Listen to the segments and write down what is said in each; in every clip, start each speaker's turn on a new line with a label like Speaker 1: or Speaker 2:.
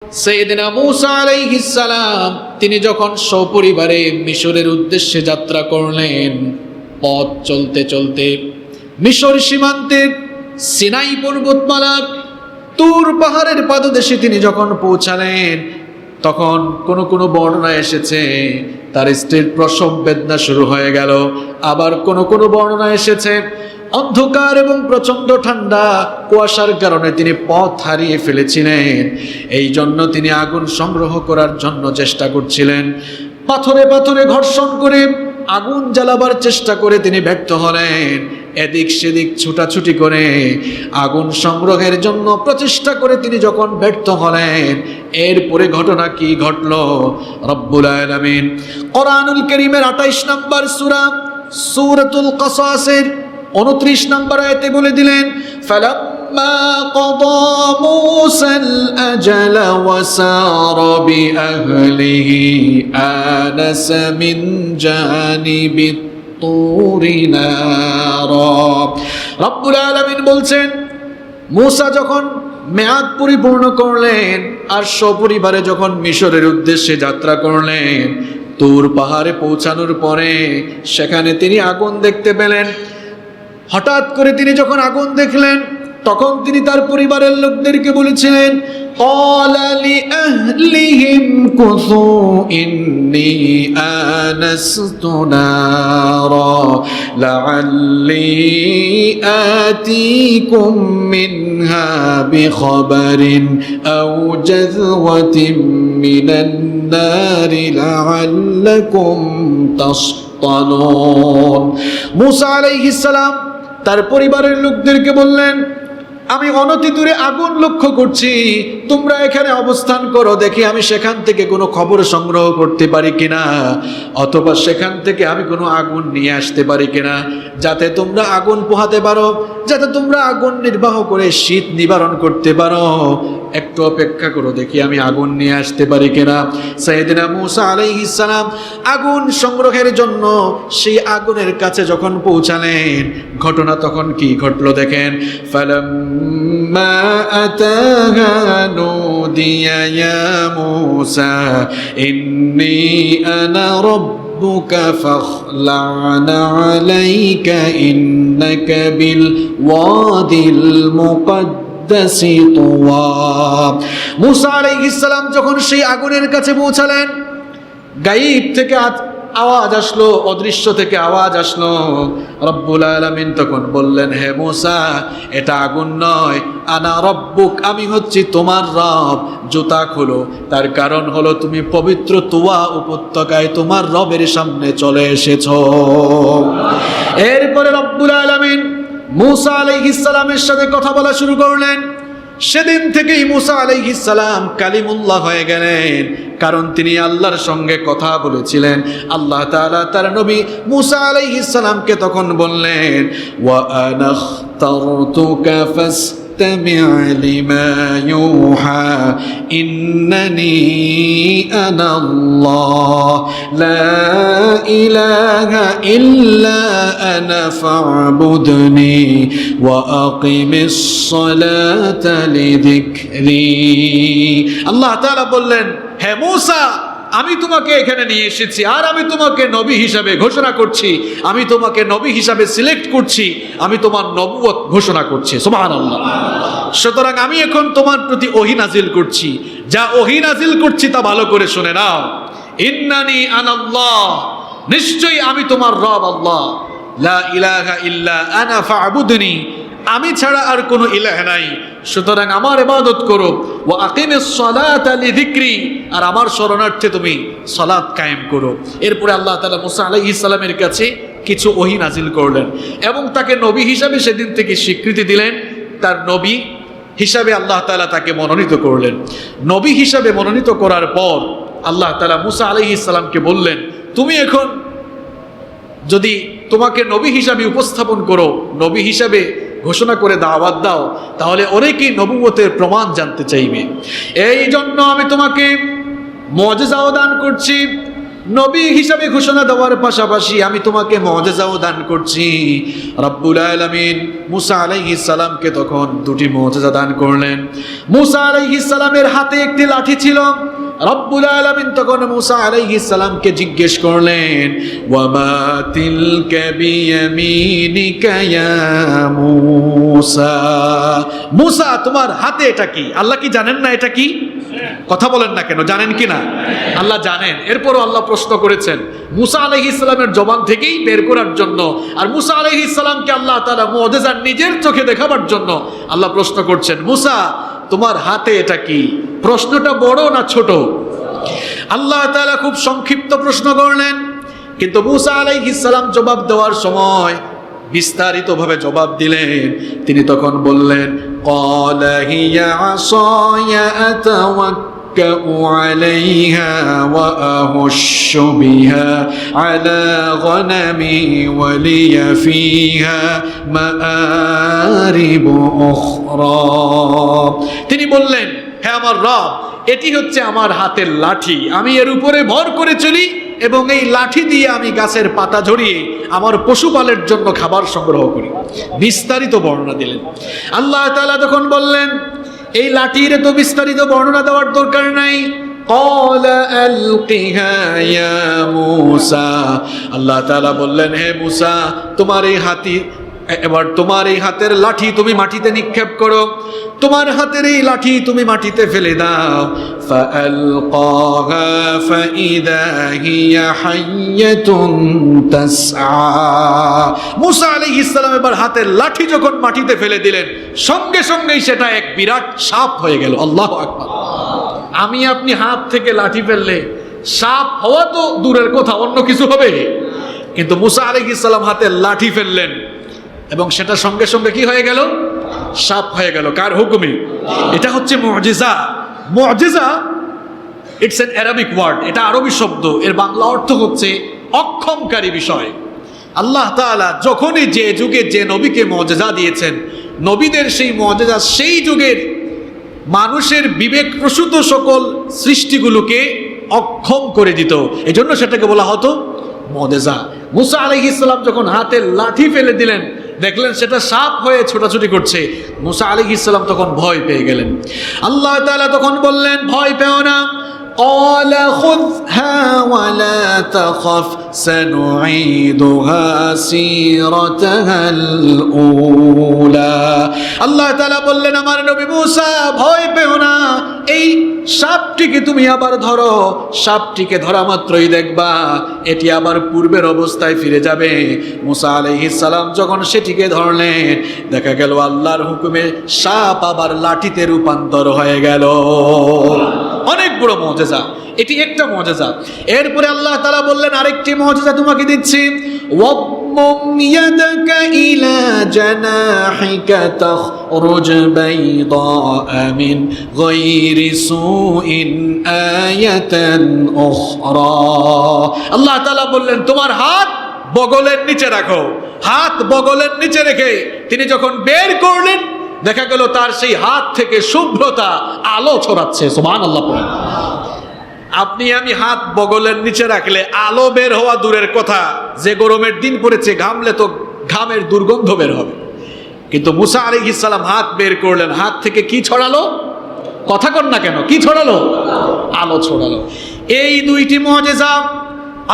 Speaker 1: সাইয়েদনা মূসা আলাইহিস সালাম তিনি যখন সপরিবারে মিশরের উদ্দেশ্যে যাত্রা করলেন, পথ চলতে চলতে মিশর সীমান্তের সিনাই পর্বতমালার তুর পাহাড়ের পাদদেশে তিনি যখন পৌঁছালেন, তখন কোন বর্ণনা এসেছে তার স্ত্রীর প্রসব বেদনা শুরু হয়ে গেল। আবার কোন বর্ণনা এসেছে অন্ধকার এবং প্রচন্ড ঠান্ডা কুয়াশার কারণে তিনি পথ হারিয়ে ফেলেছিলেন। এই জন্য তিনি আগুন সংগ্রহ করার জন্য চেষ্টা করছিলেন। পাথরে পাথরে ঘর্ষণ করে আগুন জ্বালাবার চেষ্টা করে তিনি ব্যর্থ হলেন। এদিক সেদিক ছুটাছুটি করে আগুন সংগ্রহের জন্য প্রচেষ্টা করে তিনি যখন ব্যর্থ হলেন, এরপরে ঘটনা কি ঘটলো রব্বুল আলামিন কোরআনুল কারীমের 28 নম্বর সূরা সূরাতুল কাসাসের 29 নম্বর আয়াতে বলে দিলেন, ফালাম্মা ক্বাদা মূসাল আজালা ওয়া সারা বিআহলিহি আনাসা মিন জানিবিত তুরি নারা। রব্বুল আলামিন বলছেন, মূসা যখন মেয়াদ পরিপূর্ণ করলেন আর সপরিবারে যখন মিশরের উদ্দেশ্যে যাত্রা করলেন, তুর পাহাড়ে পৌঁছানোর পরে সেখানে তিনি আগুন দেখতে পেলেন। হঠাৎ করে তিনি যখন আগুন দেখলেন, তখন তিনি তার পরিবারের লোকদেরকে বলেছিলেন, ক্বালা লিআহলিহিম কুসু ইন্নী আনাসতু নারা লাআল্লি আতীকুম মিনহা বিখবরিন আও জাযওয়াতিন মিনান নারি লাআল্লাকুম তাসতালুন। মূসা আলাইহিস সালাম তার পরিবারের লোকদেরকে বললেন, আমি অনতি দূরে আগুন লক্ষ্য করছি, তোমরা এখানে অবস্থান করো, দেখি আমি সেখান থেকে কোনো খবর সংগ্রহ করতে পারি কিনা, অথবা সেখান থেকে আমি কোনো আগুন নিয়ে আসতে পারি কিনা, যাতে তোমরা আগুন পোহাতে পারো, যাতে তোমরা আগুন নির্বাহ করে শীত নিবারণ করতে পারো। একটু অপেক্ষা করো, দেখি আমি আগুন নিয়ে আসতে পারি কিনা। সাইয়েদনা মূসা আলাইহিস সালাম আগুন সংগ্রহের জন্য সেই আগুনের কাছে যখন পৌঁছালেন, ঘটনা তখন কি ঘটলো দেখেন। ফালাম্মা আতাহা নুদিয়া ইয়া মূসা ইন্নী আনা রাব্বুকা ফাখলা'না আলাইকা ইন্নাকা বিল ওয়াদিল মুকাদ্দাস তুওয়া। মূসা আলাইহিস সালাম যখন সেই আগুনের কাছে পৌঁছালেন, গায়েব থেকে আওয়াজ আসলো, অদৃশ্য থেকে আওয়াজ আসলো। রব্বুল আলামিন তখন বললেন, হে মূসা, এটা আগুন নয়, আনা রব্বুক, আমি হচ্ছি তোমার রব। জুতা খোলো, তার কারণ হলো তুমি পবিত্র তুয়া উপত্যকায় তোমার রবের সামনে চলে এসেছো। এরপরে রব্বুল আলামিন মূসা আলাইহিস সালামের সাথে কথা বলা শুরু করলেন। সেদিন থেকেই মূসা আলাইহিস সালাম কালিমুল্লাহ হয়ে গেলেন, কারণ তিনি আল্লাহর সঙ্গে কথা বলেছিলেন। আল্লাহ তাআলা তার নবী মূসা আলাইহিস সালামকে তখন বললেন, ওয়া আনা ইখতারতুকা ফাসতামি' লিমা ইউহা ইন্নানি আনা আল্লাহ লা ইলাহা ইল্লা আনা ফা'বুদনি ওয়া আকিমিস সালাতা লিযিকরি। আল্লাহ তাআলা বললেন, হে মূসা, আমি তোমাকে এখানে নিয়ে এসেছি, আর আমি তোমাকে নবী হিসাবে ঘোষণা করছি, আমি তোমাকে নবী হিসাবে সিলেক্ট করছি, আমি তোমার নবুয়ত ঘোষণা করছি। সুবহানাল্লাহ। সুতরাং আমি এখন তোমার প্রতি ওহী নাজিল করছি, যা ওহী নাজিল করছি তা ভালো করে শুনে নাও। ইন্নানি আনাল্লাহ, নিশ্চয়ই আমি তোমার রব আল্লাহ। লা ইলাহা ইল্লা আনা ফা'বুদনি, আমি ছাড়া আর কোনো ইলাহ নাই, সুতরাং আমার ইবাদত করো। ওয়া আকিমিস সালাতা লিযিকরি, আর আমার শরণার্থে তুমি সালাত কায়েম করো। এরপরে আল্লাহ তাআলা মূসা আলাইহিস সালামের কাছে কিছু ওহী নাজিল করলেন এবং তাকে নবী হিসাবে সেদিন থেকে স্বীকৃতি দিলেন। তার নবী হিসাবে আল্লাহ তাআলা তাকে মনোনীত করলেন। নবী হিসাবে মনোনীত করার পর আল্লাহ তাআলা মূসা আলাইহিস সালামকে বললেন, তুমি এখন যদি তোমাকে নবী হিসাবে উপস্থাপন করো, নবী হিসাবে ঘোষণা করে দাওয়াত দাও, তাহলে অনেকেই নবুয়তের প্রমাণ জানতে চাইবে। এই জন্য আমি তোমাকে মুআজিজাও দান করছি, নবী হিসাবে ঘোষণা দেওয়ার পাশাপাশি আমি তোমাকে মুআজিজাও দান করছি। রব্বুল আলামিন মুসা আলাইহিস সালামকে তখন দুটি মুআজিজা দান করলেন। মুসা আলাইহিস সালামের হাতে একটি লাঠি ছিল। রব্বুল আলামিন তখন মুসা আলাইহিস সালামকে জিজ্ঞেস করলেন, ওয়ামা তিলকা বিয়ামিনিকা ইয়া মুসা, মুসা তোমার হাতে এটা কি? আল্লাহ কি জানেন না এটা কি? কথা বলেন না কেন, জানেন কি না? আল্লাহ জানেন। এরপরও আল্লাহ প্রশ্ন করেছেন মুসা আলাইহিস সালামের জবান থেকেই বের করার জন্য। আর মুসা আলাইহিস সালামকে আল্লাহ তাআলা মুআজিজা নিজের চোখে দেখাবার জন্য আল্লাহ প্রশ্ন করছেন, মুসা তোমার হাতে এটা কি? প্রশ্নটা বড় না ছোট? আল্লাহ তাআলা খুব সংক্ষিপ্ত প্রশ্ন করলেন, কিন্তু মুসা আলাইহিস সালাম জবাব দেওয়ার সময় বিস্তারিতভাবে জবাব দিলেন। তিনি তখন বললেন, ক্বালা হিয়া আসায়া আতাওয়াক্কাউ আলাইহা ওয়া আহুশ্শু বিহা আলা গনামি ওয়া লিয়া ফিহা মাআরিবু উখরা। তিনি বললেন, হে আমার রব, এটি হচ্ছে আমার হাতের লাঠি, আমি এর উপরে ভর করে চলি এবং এই লাঠি দিয়ে আমি গাছের পাতা ঝরিয়ে আমার পশুপালের জন্য খাবার সংগ্রহ করি। বিস্তারিত বর্ণনা দিলেন। আল্লাহ তাআলা তখন বললেন, এই লাঠির তো বিস্তারিত বর্ণনা দেওয়ার দরকার নাই। ক্বালা আলকিহা ইয়া মূসা, আল্লাহ তাআলা বললেন, হে মূসা তোমার এই তোমার এই হাতের লাঠি তুমি মাটিতে নিক্ষেপ করো, তোমার হাতের এই লাঠি তুমি মাটিতে ফেলে দাও। ফাআলকাহা ফাইদা হিয়া হাইয়াতুন তাসআ। মূসা আলাইহিস সালাম এবার হাতের লাঠি যখন মাটিতে ফেলে দিলেন, সঙ্গে সঙ্গেই সেটা এক বিরাট সাপ হয়ে গেল। আল্লাহু আকবার। আমি আপনি হাত থেকে লাঠি ফেললে সাপ হওয়া তো দূরের কথা, অন্য কিছু হবে, কিন্তু মূসা আলাইহিস সালাম হাতের লাঠি ফেললেন এবং সেটা সঙ্গে সঙ্গে কি হয়ে গেল? সাপ হয়ে গেল। কার হুকুমে? এটা হচ্ছে মুআজিজা। মুআজিজা ইটস অ্যান অ্যারাবিক ওয়ার্ড, এটা আরবি শব্দ, এর বাংলা অর্থ হচ্ছে অক্ষমকারী বিষয়। আল্লাহ তাআলা যখনই যে যুগে যে নবীকে মুআজিজা দিয়েছেন, নবীদের সেই মুআজিজা সেই যুগের মানুষের বিবেক প্রসূত সকল সৃষ্টিগুলোকে অক্ষম করে দিত, এজন্য সেটাকে বলা হতো মুআজিজা। মূসা আলাইহিস সালাম যখন হাতের লাঠি ফেলে দিলেন, দেখলেন সেটা সাপ হয়ে ছোটাছুটি করছে, মূসা আলাইহিস সালাম তখন ভয় পেয়ে গেলেন। আল্লাহ তাআলা তখন বললেন, ভয় পেও না। ক্বালা খুযহা ওয়া লা তাখাফ সানুঈদুহা সিরাতাহাল উলা। আল্লাহ তাআলা বললেন, আমার নবী মূসা ভয় পেও না, এই সাপটিকে তুমি আবার ধরো, সাপটিকে ধরা মাত্রই দেখবা এটি আবার পূর্বের অবস্থায় ফিরে যাবে। মূসা আলাইহিস সালাম যখন সেটিকে ধরলেন, দেখা গেল আল্লাহর হুকুমে সাপ আবার লাঠিতে রূপান্তর হয়ে গেল। অনেক বড় মুআজিজা, এটি একটা মুআজিজা। এরপরে আল্লাহ তাআলা বললেন, আরেকটি মুআজিজা তোমাকে দিচ্ছি। ওয়াম্মুম ইয়াদাকা ইলা জানাহিকা তাখরুজ বাইদা মিন গায়রি সুইন আয়াতান উখরা। আল্লাহ তাআলা বললেন, তোমার হাত বগলের নিচে রাখো। হাত বগলের নিচে রেখে তিনি যখন বের করলেন, দেখা গেল তার সেই হাত থেকে শুভ্রতা আলো ছড়াচ্ছে। সুবহানাল্লাহ। আপনি আমি হাত বগলের নিচে রাখলে আলো বের হওয়া দূরের কথা, যে গরমের দিন পড়েছে ঘামলে তো ঘামের দুর্গন্ধ বের হবে, কিন্তু মূসা আলাইহিস সালাম হাত বের করলেন, হাত থেকে কি ছড়ালো? কথা কন না কেন, কি ছড়ালো? আলো ছড়ালো। এই দুইটি মুআজিজা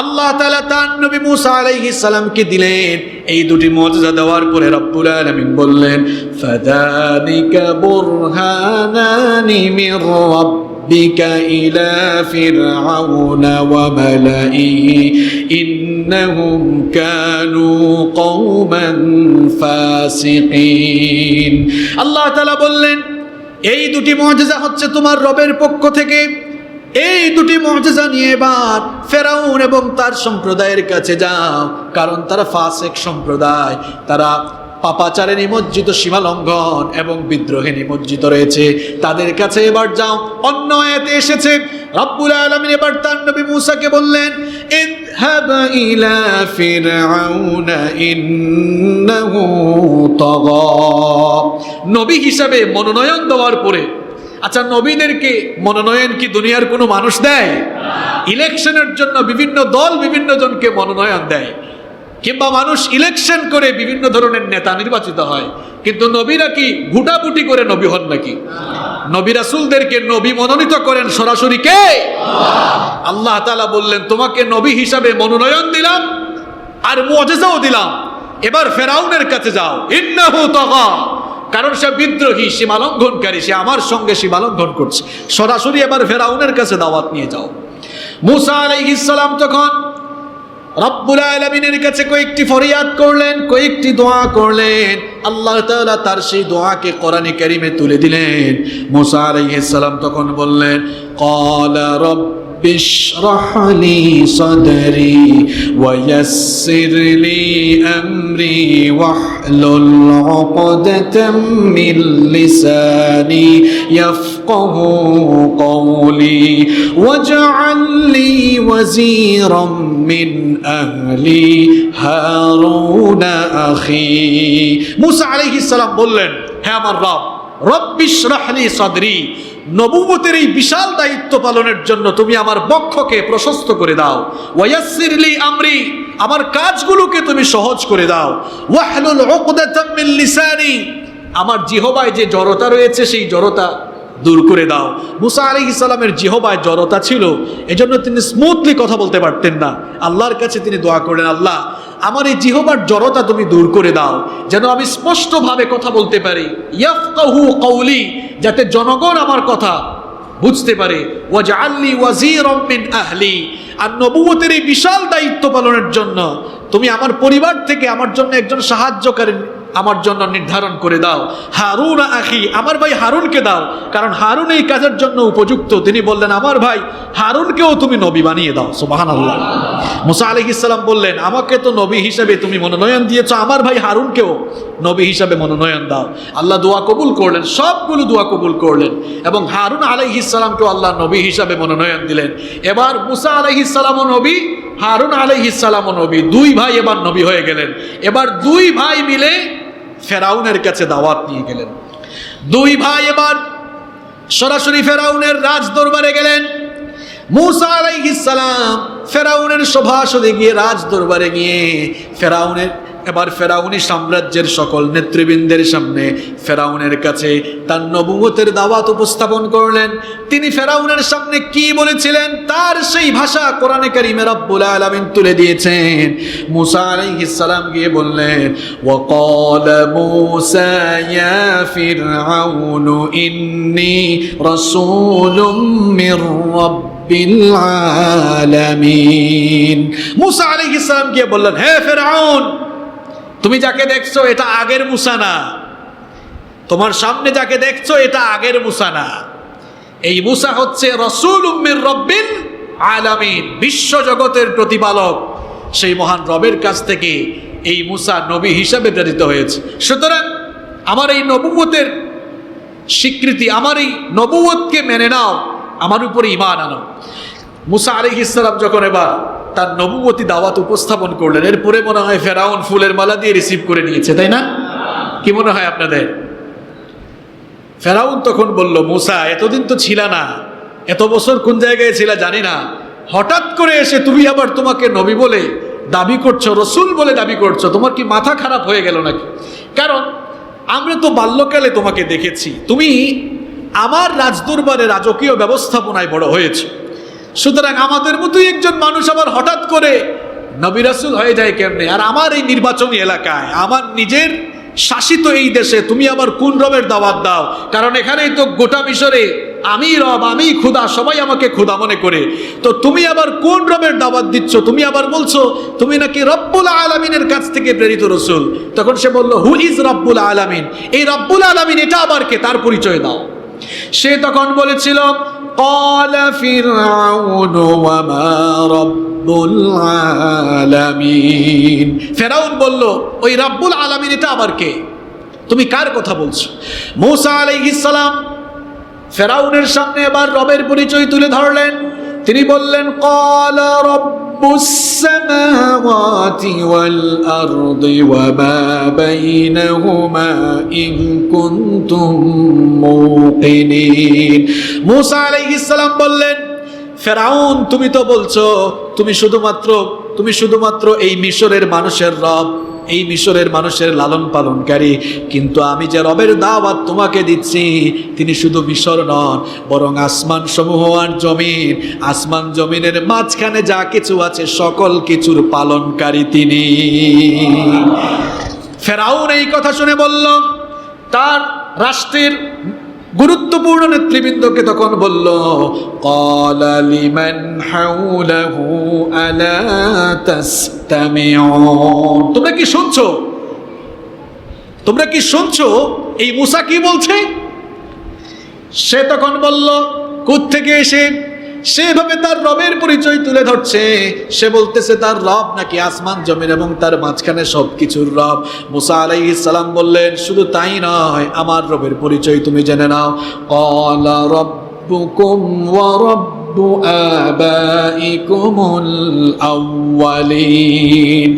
Speaker 1: আল্লাহ তাআলা তার নবী মূসা আলাইহিস সালামকে দিলেন। এই দুটি মুআজিজা দেওয়ার পরে রব্বুল আলামিন বললেন, ফাদানিকা বুরহানানি মির রাব্বিকা ইলা ফিরআউনা ওয়া মালাইহি ইন্নাহুম কানু কওমান ফাসিকিন। আল্লাহ তাআলা বললেন, এই দুটি মুআজিজা হচ্ছে তোমার রবের পক্ষ থেকে। এই দুটি মুআজিজা নিয়ে এবার ফেরাউন এবং তার সম্প্রদায়ের কাছে যাও, কারণ তারা ফাসিক সম্প্রদায়, তারা পাপাচারে নিমজ্জিত, সীমালঙ্ঘন এবং বিদ্রোহে নিমজ্জিত রয়েছে, তাদের কাছে এবার যাও। অন্য আয়াতে এসেছে রব্বুল আলামিন এবার তার নবী মূসাকে বললেন, ইযহাব ইলা ফিরআউনা ইন্নাহু তাগা। নবী হিসাবে মনোনয়ন দেওয়ার পরে আচ্ছা, নবীদেরকে মনোনয়ন কি দুনিয়ার কোনো মানুষ দেয়? ইলেকশনের জন্য বিভিন্ন দল বিভিন্ন জনকে মনোনয়ন দেয়, কিংবা মানুষ ইলেকশন করে বিভিন্ন ধরনের নেতা নির্বাচিত হয়, কিন্তু নবীরা কি ভুটাভুটি করে নবী হন নাকি? নবী রাসূলদেরকে নবী মনোনীত করেন সরাসরি কে? আল্লাহ তাআলা বললেন, তোমাকে নবী হিসাবে মনোনয়ন দিলাম আর মুআজিজাও দিলাম, এবার ফেরাউনের কাছে যাও, ইন্নাহু তাগা, কারণ সে বিদ্রোহী, সীমালঙ্ঘনকারী, সে আমার সঙ্গে সীমালঙ্ঘন করছে, সরাসরি এবার ফেরাউনের কাছে দাওয়াত নিয়ে যাও। মূসা আলাইহিস সালাম তখন রব্বুল আলামিনের কাছে কয়েকটি ফরিয়াদ করলেন, কয়েকটি দোয়া করলেন। আল্লাহ তাআলা তার সেই দোয়াকে কোরআনে কারীমে তুলে দিলেন। মূসা আলাইহিস সালাম তখন বললেন, ক্বালা রব্বিশরাহ লি সাদরি ওয়া ইয়াসসির লি আমরি ওয়াহলুল উকদাতাম মিন লিসানি ইয়াফকাহু কওলি ওয়াজআল লি ওয়াজিরাম মিন আহলি হারুন আখি। মূসা আলাইহিস সালাম বললেন, হে আমার রব, রব্বিশরাহ লি সাদরি, নবুয়তের এই বিশাল দায়িত্ব পালনের জন্য তুমি আমার বক্ষকে প্রশস্ত করে দাও। ওয়ায়াসসির লি আমরি, আমার কাজগুলোকে তুমি সহজ করে দাও। ওয়াহলুল উকদাতাম মিন লিসানি, আমার জিহবায় যে জড়তা রয়েছে সেই জড়তা দূর করে দাও। মূসা আলাইহিস সালামের জিহবায় জড়তা ছিল, এজন্য তিনি স্মুথলি কথা বলতে পারতেন না। আল্লাহর কাছে তিনি দোয়া করলেন, আল্লাহ আমার এই জিহবার জড়তা তুমি দূর করে দাও, যেন আমি স্পষ্টভাবে কথা বলতে পারি। ইয়াফকাহু কওলি, যাতে জনগণ আমার কথা বুঝতে পারে। ওয়াজআল লি ওয়াজিরাম মিন আহলি, আর নবুয়তের এই বিশাল দায়িত্ব পালনের জন্য তুমি আমার পরিবার থেকে আমার জন্য একজন সাহায্যকারী আমার জন্য নির্ধারণ করে দাও। হারুন আখি, আমার ভাই হারুনকে দাও, কারণ হারুন এই কাজের জন্য উপযুক্ত। তিনি বললেন, আমার ভাই হারুনকেও তুমি নবী বানিয়ে দাও। সুবহানাল্লাহ। মূসা আলাইহিস সালাম বললেন, আমাকে তো নবী হিসেবে তুমি মনোনয়ন দিয়েছো, আমার ভাই হারুনকেও নবী হিসাবে মনোনয়ন দাও। আল্লাহ দোয়া কবুল করলেন, সবগুলো দোয়া কবুল করলেন, এবং হারুন আলাইহিস সালামকেও আল্লাহ নবী হিসাবে মনোনয়ন দিলেন। এবার মূসা আলাইহিস সালামও নবী, হারুন আলাইহিস সালামও নবী, দুই ভাই এবার নবী হয়ে গেলেন। এবার দুই ভাই মিলে ফেরাউনের কাছে দাওয়াত নিয়ে গেলেন। দুই ভাই এবার সরাসরি ফেরাউনের রাজ দরবারে গেলেন। মূসা আলাইহিস সালাম ফেরাউনের সভাসদে গিয়ে, রাজ দরবারে গিয়ে এবার ফেরাউনি সাম্রাজ্যের সকল নেতৃবৃন্দের সামনে ফেরাউনের কাছে তার নবুয়তের দাওয়াত উপস্থাপন করলেন। তিনি ফেরাউনের সামনে কি বলেছিলেন তার সেই ভাষা কোরআনে কারীমে রব্বুল আলামিন তুলে দিয়েছেন। মূসা আলাইহিস সালাম গিয়ে বললেন, ওয়াকালা মূসা ইয়া ফিরআউনু ইন্নী রাসূলুম মির রাব্বিল আলামিন। মূসা আলাইহিস সালাম গিয়ে বললেন, হে ফিরআউন, তুমি যাকে দেখছো এটা আগের মূসা না, তোমার সামনে যাকে দেখছো এটা আগের মূসা না, এই মূসা হচ্ছে রাসূলুম মির রাব্বিল আলামিন, বিশ্ব জগতের প্রতিপালক সেই মহান রবের কাছ থেকে এই মূসা নবী হিসাবে প্রেরিত হয়েছে। সুতরাং আমার এই নবুয়তের স্বীকৃতি, আমার এই নবুয়তকে মেনে নাও, আমার উপরে ঈমান আনো। মূসা আলাইহিস সালাম যখন এবার তার নবুয়তি দাওয়াত উপস্থাপন করলেন, এরপরে মনে হয় ফেরাউন ফুলের মালা দিয়ে রিসিভ করে নিয়েছে, তাই না? কি মনে হয় আপনাদের? ফেরাউন তখন বলল, মূসা এতদিন তো ছিলা না, এত বছর কোন জায়গায় ছিলা জানি না, হঠাৎ করে এসে তুমি আবার তোমাকে নবী বলে দাবি করছো, রসুল বলে দাবি করছো, তোমার কি মাথা খারাপ হয়ে গেল নাকি? কারণ আমরা তো বাল্যকালে তোমাকে দেখেছি, তুমি আমার রাজদরবারে রাজকীয় ব্যবস্থাপনায় বড় হয়েছে, সুতরাং আমাদের মতোই একজন মানুষ আবার হঠাৎ করে নবী রাসূল হয়ে যায় কেমনে? আর আমার এই নির্বাচনী এলাকায়, আমার নিজের শাসিত এই দেশে তুমি আবার কোন রবের দাওয়াত দাও? কারণ এখানেই তো গোটা মিশরে আমি রব, আমি খোদা, সবাই আমাকে খোদা মনে করে, তো তুমি আবার কোন রবের দাওয়াত দিচ্ছ? তুমি আবার বলছো তুমি নাকি রব্বুল আলামিনের কাছ থেকে প্রেরিত রসুল। তখন সে বলল, হু ইজ রব্বুল আলামিন? এই রব্বুল আলামিন এটা আবার কে? তার পরিচয় দাও। সে তখন বলেছিল, ক্বালা ফিরআউন ওয়া মা রব্বুল আলামিন। ফেরাউন বলল, ওই রব্বুল আলামিন এটা আবার কে? তুমি কার কথা বলছো? মূসা আলাইহিস সালাম ফেরাউনের সামনে এবার রবের পরিচয় তুলে ধরলেন। তিনি বললেন, ক্বালা রব্বুল রাব্বুস সামাওয়াতি ওয়াল আরদি ওয়া মা বাইনাহুমা ইন কুনতুম মুকিনিন। মূসা আলাইহিস সালাম বললেন, ফেরাউন তুমি তো বলছো তুমি শুধুমাত্র এই মিশরের মানুষের রব, এই মিশরের মানুষের লালন পালনকারী, কিন্তু আমি যে রবের দাওয়াত তোমাকে দিচ্ছি তিনি শুধু মিশর নন, বরং আসমান সমূহ আর জমিন, আসমান জমিনের মাঝখানে যা কিছু আছে সকল কিছুর পালনকারী তিনি। ফেরাউন এই কথা শুনে বলল, তার রাষ্ট্রের গুরুত্বপূর্ণ নেতৃবৃন্দকে তখন বলল, ক্বালা লিমান হাওলাহু আলা তাসতামিউন, তোমরা কি শুনছো এই মূসা কি বলছে? সে তখন বলল, কোত্থেকে এসে সেভাবে তার রবের পরিচয় তুলে ধরছে। সে বলতেছে তার রব নাকি আসমান জমিন এবং তার মাঝখানে সবকিছুর রব। মূসা আলাইহিস সালাম বললেন, শুধু তাই নয়, আমার রবের পরিচয় তুমি জেনে নাও। ক্বালা রাব্বুকুম ওয়া রাব্বু আবাইকুমুল আউয়ালিন।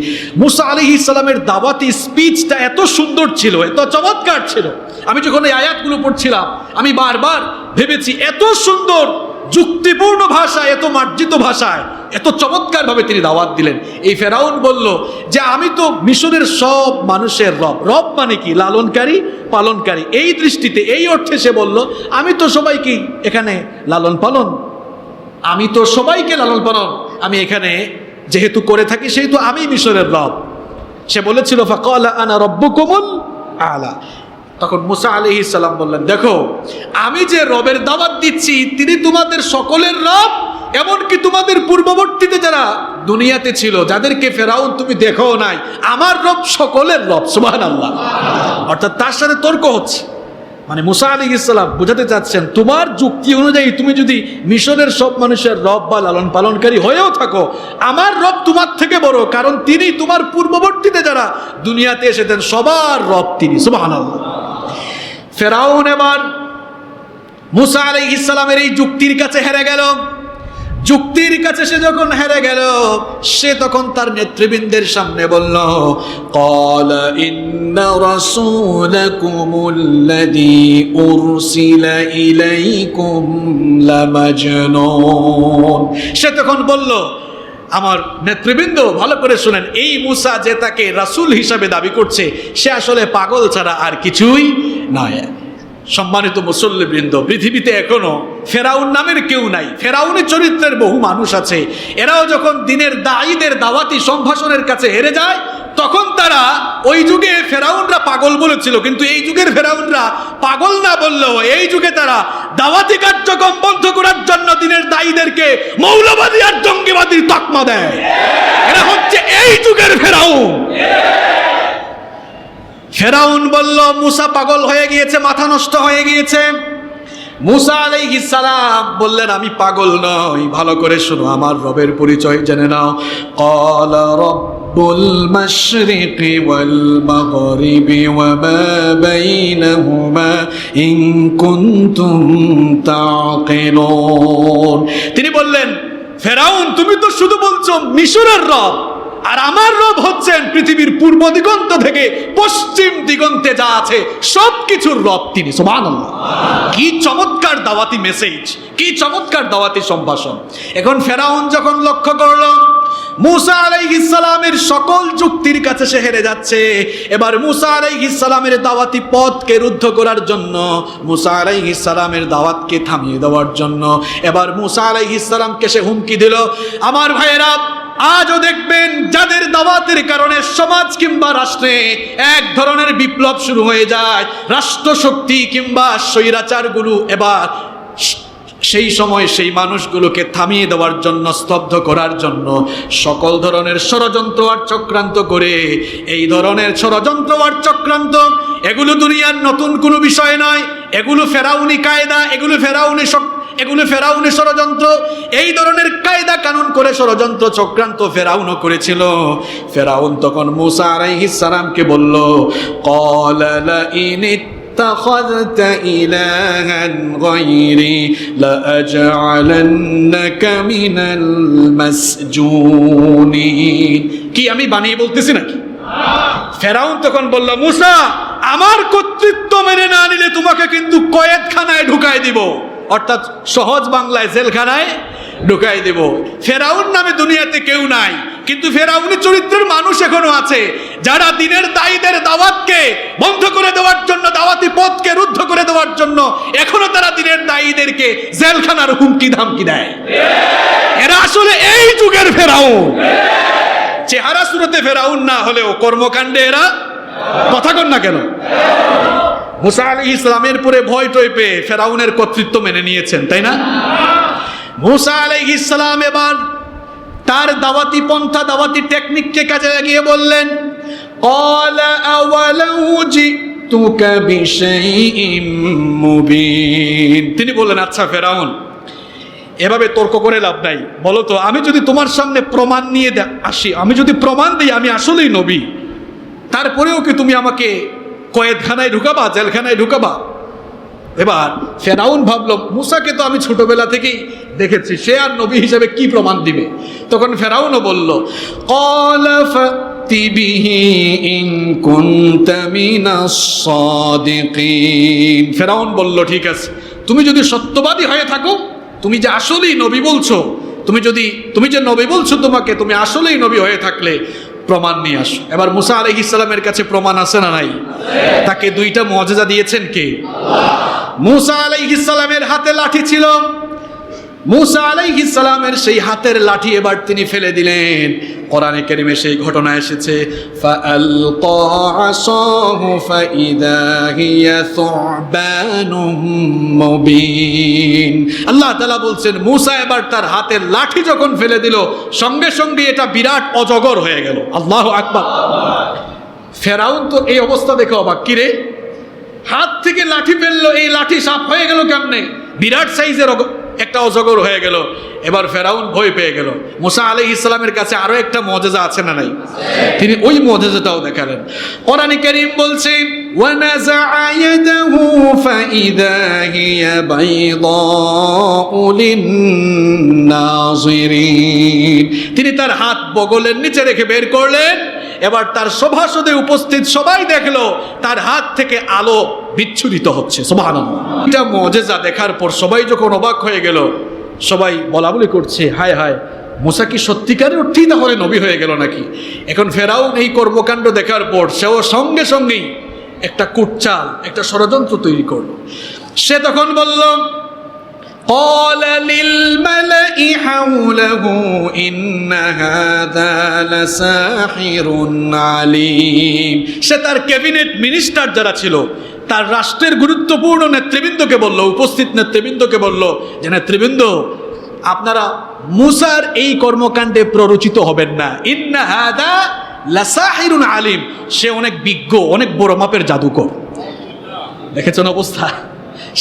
Speaker 1: মূসা আলাইহিস সালামের দাওয়াতি স্পিচটা এত সুন্দর ছিল, এত চমৎকার ছিল, আমি যখন এই আয়াতগুলো পড়ছিলাম আমি বারবার ভেবেছি এত সুন্দর যুক্তিপূর্ণ ভাষায়, এত মার্জিত ভাষায়, এত চমৎকার ভাবে তিনি দাওয়াত দিলেন। এই ফেরাউন বলল যে আমি তো মিশরের সব মানুষের রব। রব মানে কি? লালনকারী, পালনকারী। এই দৃষ্টিতে, এই অর্থে সে বলল আমি তো সবাইকে এখানে লালন পালন, আমি এখানে যেহেতু করে থাকি সেহেতু আমি মিশরের রব। সে বলেছিল ফাকালা আনা রাব্বুকুমুল আলা। তখন মূসা আলাইহিস সালাম বললেন, দেখো আমি যে রবের দাওয়াত দিচ্ছি তিনি তোমাদের সকলের রব, এমনকি তোমাদের পূর্ববর্তীতে যারা দুনিয়াতে ছিল, যাদেরকে ফেরাউন তুমি দেখো নাই, আমার রব সকলের রব। সুবহানাল্লাহ। অর্থাৎ তার সাথে তর্ক হচ্ছে, মানে মূসা আলাইহিস সালাম বোঝাতে চাচ্ছেন তোমার যুক্তি অনুযায়ী তুমি যদি মিশরের সব মানুষের রব বা লালন পালনকারী হয়েও থাকো, আমার রব তোমার থেকে বড়, কারণ তিনি তোমার পূর্ববর্তীতে যারা দুনিয়াতে এসেছেন সবার রব তিনি। সুবহানাল্লাহ। ফেরাউন এবার মূসা আলাইহিস সালামের এই যুক্তির কাছে হেরে গেল। যুক্তির কাছে সে যখন হেরে গেল, সে তখন তার নেতৃবৃন্দের সামনে বলল, ক্বালা ইন্না রাসূলাকুমুল্লাযী উরসিলা ইলাইকুম লামাজনুন। সে তখন বলল, আমার নেতৃবৃন্দ ভালো করে শুনেন, এই মূসা যে তাকে রাসূল হিসাবে দাবি করছে সে আসলে পাগল ছাড়া আর কিছুই নয়। সম্মানিত মুসল্লিবৃন্দ, পৃথিবীতে এখনো ফেরাউন নামের কেউ নাই। ফেরাউনের চরিত্রের বহু মানুষ আছে, এরাও যখন দিনের দায়ীদের দাওয়াতি সম্ভাষণের কাছে হেরে যায় তখন তারা, ওই যুগে ফেরাউনরা পাগল বলেছিল, কিন্তু এই যুগের ফেরাউনরা পাগল না বললেও এই যুগে তারা দাওয়াতি কার্যক্রম বন্ধ করার জন্য দিনের দায়ীদেরকে মৌলবাদী আর জঙ্গিবাদীর তকমা দেয়। এরা হচ্ছে এই যুগের ফেরাউন। ফেরাউন বলল মূসা পাগল হয়ে গিয়েছে, মাথা নষ্ট হয়ে গিয়েছে। মূসা আলাইহিস সালাম বললেন আমি পাগল নই, ভালো করে শোনো, আমার রবের পরিচয় জেনে নাও। ক্বালা রাব্বুল মাশরিকি ওয়াল মাগরিবি ওয়া মা বাইনাহুমা ইন কুনতুম তাকিলুন। তিনি বললেন, ফেরাউন তুমি তো শুধু বলছো মিশরের রব, আর আমার রব হচ্ছেন পৃথিবীর পূর্ব দিগন্ত থেকে পশ্চিম দিগন্তে যা আছে সবকিছুর রব তিনি। সুবহানাল্লাহ। কি চমৎকার দাওয়াতি মেসেজ, কি চমৎকার দাওয়াতি সম্ভাষণ। এখন ফেরাউন যখন লক্ষ্য করলো মূসা আলাইহিস সালামের সকল যুক্তির কাছে সে হেরে যাচ্ছে, এবার মূসা আলাইহিস সালামের দাওয়াতি পথকে রুদ্ধ করার জন্য, মূসা আলাইহিস সালামের দাওয়াতকে থামিয়ে দেওয়ার জন্য এবার মূসা আলাইহিস সালামকে সে হুমকি দিল, আমার ভাইয়েরা আজও দেখবেন যাদের দাওয়াতের কারণে সমাজ কিংবা রাষ্ট্রে এক ধরনের বিপ্লব শুরু হয়ে যায়, রাষ্ট্রশক্তি কিংবা স্বৈরাচারগুলো এবার সেই সময় সেই মানুষগুলোকে থামিয়ে দেওয়ার জন্য, স্তব্ধ করার জন্য সকল ধরনের ষড়যন্ত্র আর চক্রান্ত করে। এই ধরনের ষড়যন্ত্র আর চক্রান্ত এগুলো দুনিয়ার নতুন কোনো বিষয় নয়, এগুলো ফেরাউনি কায়দা, এগুলো ফেরাউনি ষড়যন্ত্র। এই ধরনের কায়দা কানুন করে ষড়যন্ত্র চক্রান্ত ফেরাউনও করেছিল। ফেরাউন তখন মূসা আলাইহিস সালামকে বলল, ক্বালা লা ইন
Speaker 2: اتخذت إلها غيري لأجعلنك من المسجونين। কি আমি বানিয়ে বলতেছি নাকি? ফেরাউন তখন বলল, মুসা আমার কর্তৃত্ব মেনে না নিলে তোমাকে কিন্তু কয়েদখানায় ঢুকাই দিব, অর্থাৎ সহজ বাংলায় জেলখানায় ঢুকাই দেব। ফেরাউন নামে দুনিয়াতে কেউ নাই, কিন্তু ফেরাউনি চরিত্রের মানুষ এখনো আছে, যারা দিনের দায়ীদের দাওয়াতকে বন্ধ করে দেওয়ার জন্য, দাওয়াতি পথকে রুদ্ধ করে দেওয়ার জন্য এখনো তারা দিনের দায়ীদেরকে জেলখানার হুমকি ধামকি দেয়। এরা আসলে এই যুগের ফেরাউন। চেহারা সুরতে ফেরাউন না হলেও কর্মকাণ্ডে এরা কথা কন না কেন? মুসা আলাইহিস ইসলামের পরে ভয় টয় পেয়ে ফেরাউনের কর্তৃত্ব মেনে নিয়েছেন, তাই না? মুসা আলাইহিস সালাম এবার তার দাওয়াতি পন্থা, দাওয়াতি টেকনিককে কাজে লাগিয়ে বললেন, ক্বালা আওয়ালাউ জিতুকা বিশাইইম মুবিন। তিনি বললেন, আচ্ছা ফেরাউন, এভাবে তর্ক করে লাভ নাই, বলো তো আমি যদি তোমার সামনে প্রমাণ নিয়ে আসি, আমি যদি প্রমাণ দিই আমি আসলেই নবী, তারপরেও কি তুমি আমাকে কয়েদখানায় ঢুকাবা, জেলখানায় ঢুকাবা? এবার ফেরাউন ভাবলো, মুসাকে তো আমি ছোটবেলা থেকেই দেখেছি, সে আর নবী হিসেবে কি প্রমাণ দিবে? তখন ফেরাউনও বলল, ক্বালা ফাতি বিহি ইন কুনতা মিনাস সাদিকিন। ফেরাউন বলল, ঠিক আছে, তুমি যদি সত্যবাদী হয়ে থাকো, তুমি যে আসলেই নবী বলছো, তুমি যে নবী বলছো, তুমি আসলেই নবী হয়ে থাকলে প্রমাণ নিয়ে আসো। এবার মুসা আলাইহিস সালামের কাছে প্রমাণ আছে না নাই? তাকে দুইটা মুআজিজা দিয়েছেন কে? মুসা আলাইহিস সালামের হাতে লাঠি ছিল। মুসা আলাইহিস সালামের সেই হাতের লাঠি এবার তিনি ফেলে দিলেন। কোরআনে কারিমে সেই ঘটনা এসেছে, ফাআলকা আসাহু ফাইদা হিয়া সুবানুম মুবিন। আল্লাহ তাআলা বলছেন, মুসা এবার তার হাতের লাঠি যখন ফেলে দিল, সঙ্গে সঙ্গে এটা বিরাট অজগর হয়ে গেল। আল্লাহু আকবার। ফেরাউন তো এই অবস্থা দেখে অবাক, কি রে, হাত থেকে লাঠি ফেললো, এই লাঠি সাপ হয়ে গেল কেমনে? বিরাট সাইজের একটা অজগর হয়ে গেল। এবার ফেরাউন ভয় পেয়ে গেল। মুসা আলাইহিস সালামের কাছে আরো একটা মুআজিজা আছে না নাই? তিনি ওই মুআজিজাটাও দেখালেন। কোরআনে কারীম বলছে, ওয়া নাযাআ ইয়াদাহু ফাইদা হিয়া বাইদাউ লিন-নাযিরিন। তিনি তার হাত বগলের নিচে রেখে বের করলেন। এবার তার সভাসদে উপস্থিত সবাই দেখলো তার হাত থেকে আলো বিচ্ছুরিত হচ্ছে। সুবহানাল্লাহ। এটা মুআজিজা দেখার পর সবাই যখন অবাক হয়ে গেল, সবাই বলাবলি করছে, হায় হায়, মুসা কি সত্যিকারের অর্থেই তাহলে নবী হয়ে গেল নাকি? এখন ফেরাউন এই কর্মকাণ্ড দেখার পর সেও সঙ্গে সঙ্গেই একটা কুটচাল, একটা ষড়যন্ত্র তৈরি করলো। সে তখন বলল, قال للملأ حوله إن هذا لساحر عليم। সে তার ক্যাবিনেট মিনিস্টার যারা ছিল, তার রাষ্ট্রের গুরুত্বপূর্ণ নেতৃবৃন্দকে বলল, উপস্থিত নেতৃবৃন্দকে বলল যে, নেতৃবৃন্দ, আপনারা মুসার এই কর্মকাণ্ডে প্ররোচিত হবেন না। ইন্না হাদা লাসাহিরুন আলিম। সে অনেক বিজ্ঞ, অনেক বড় মাপের জাদুকর। দেখেছেন অবস্থা?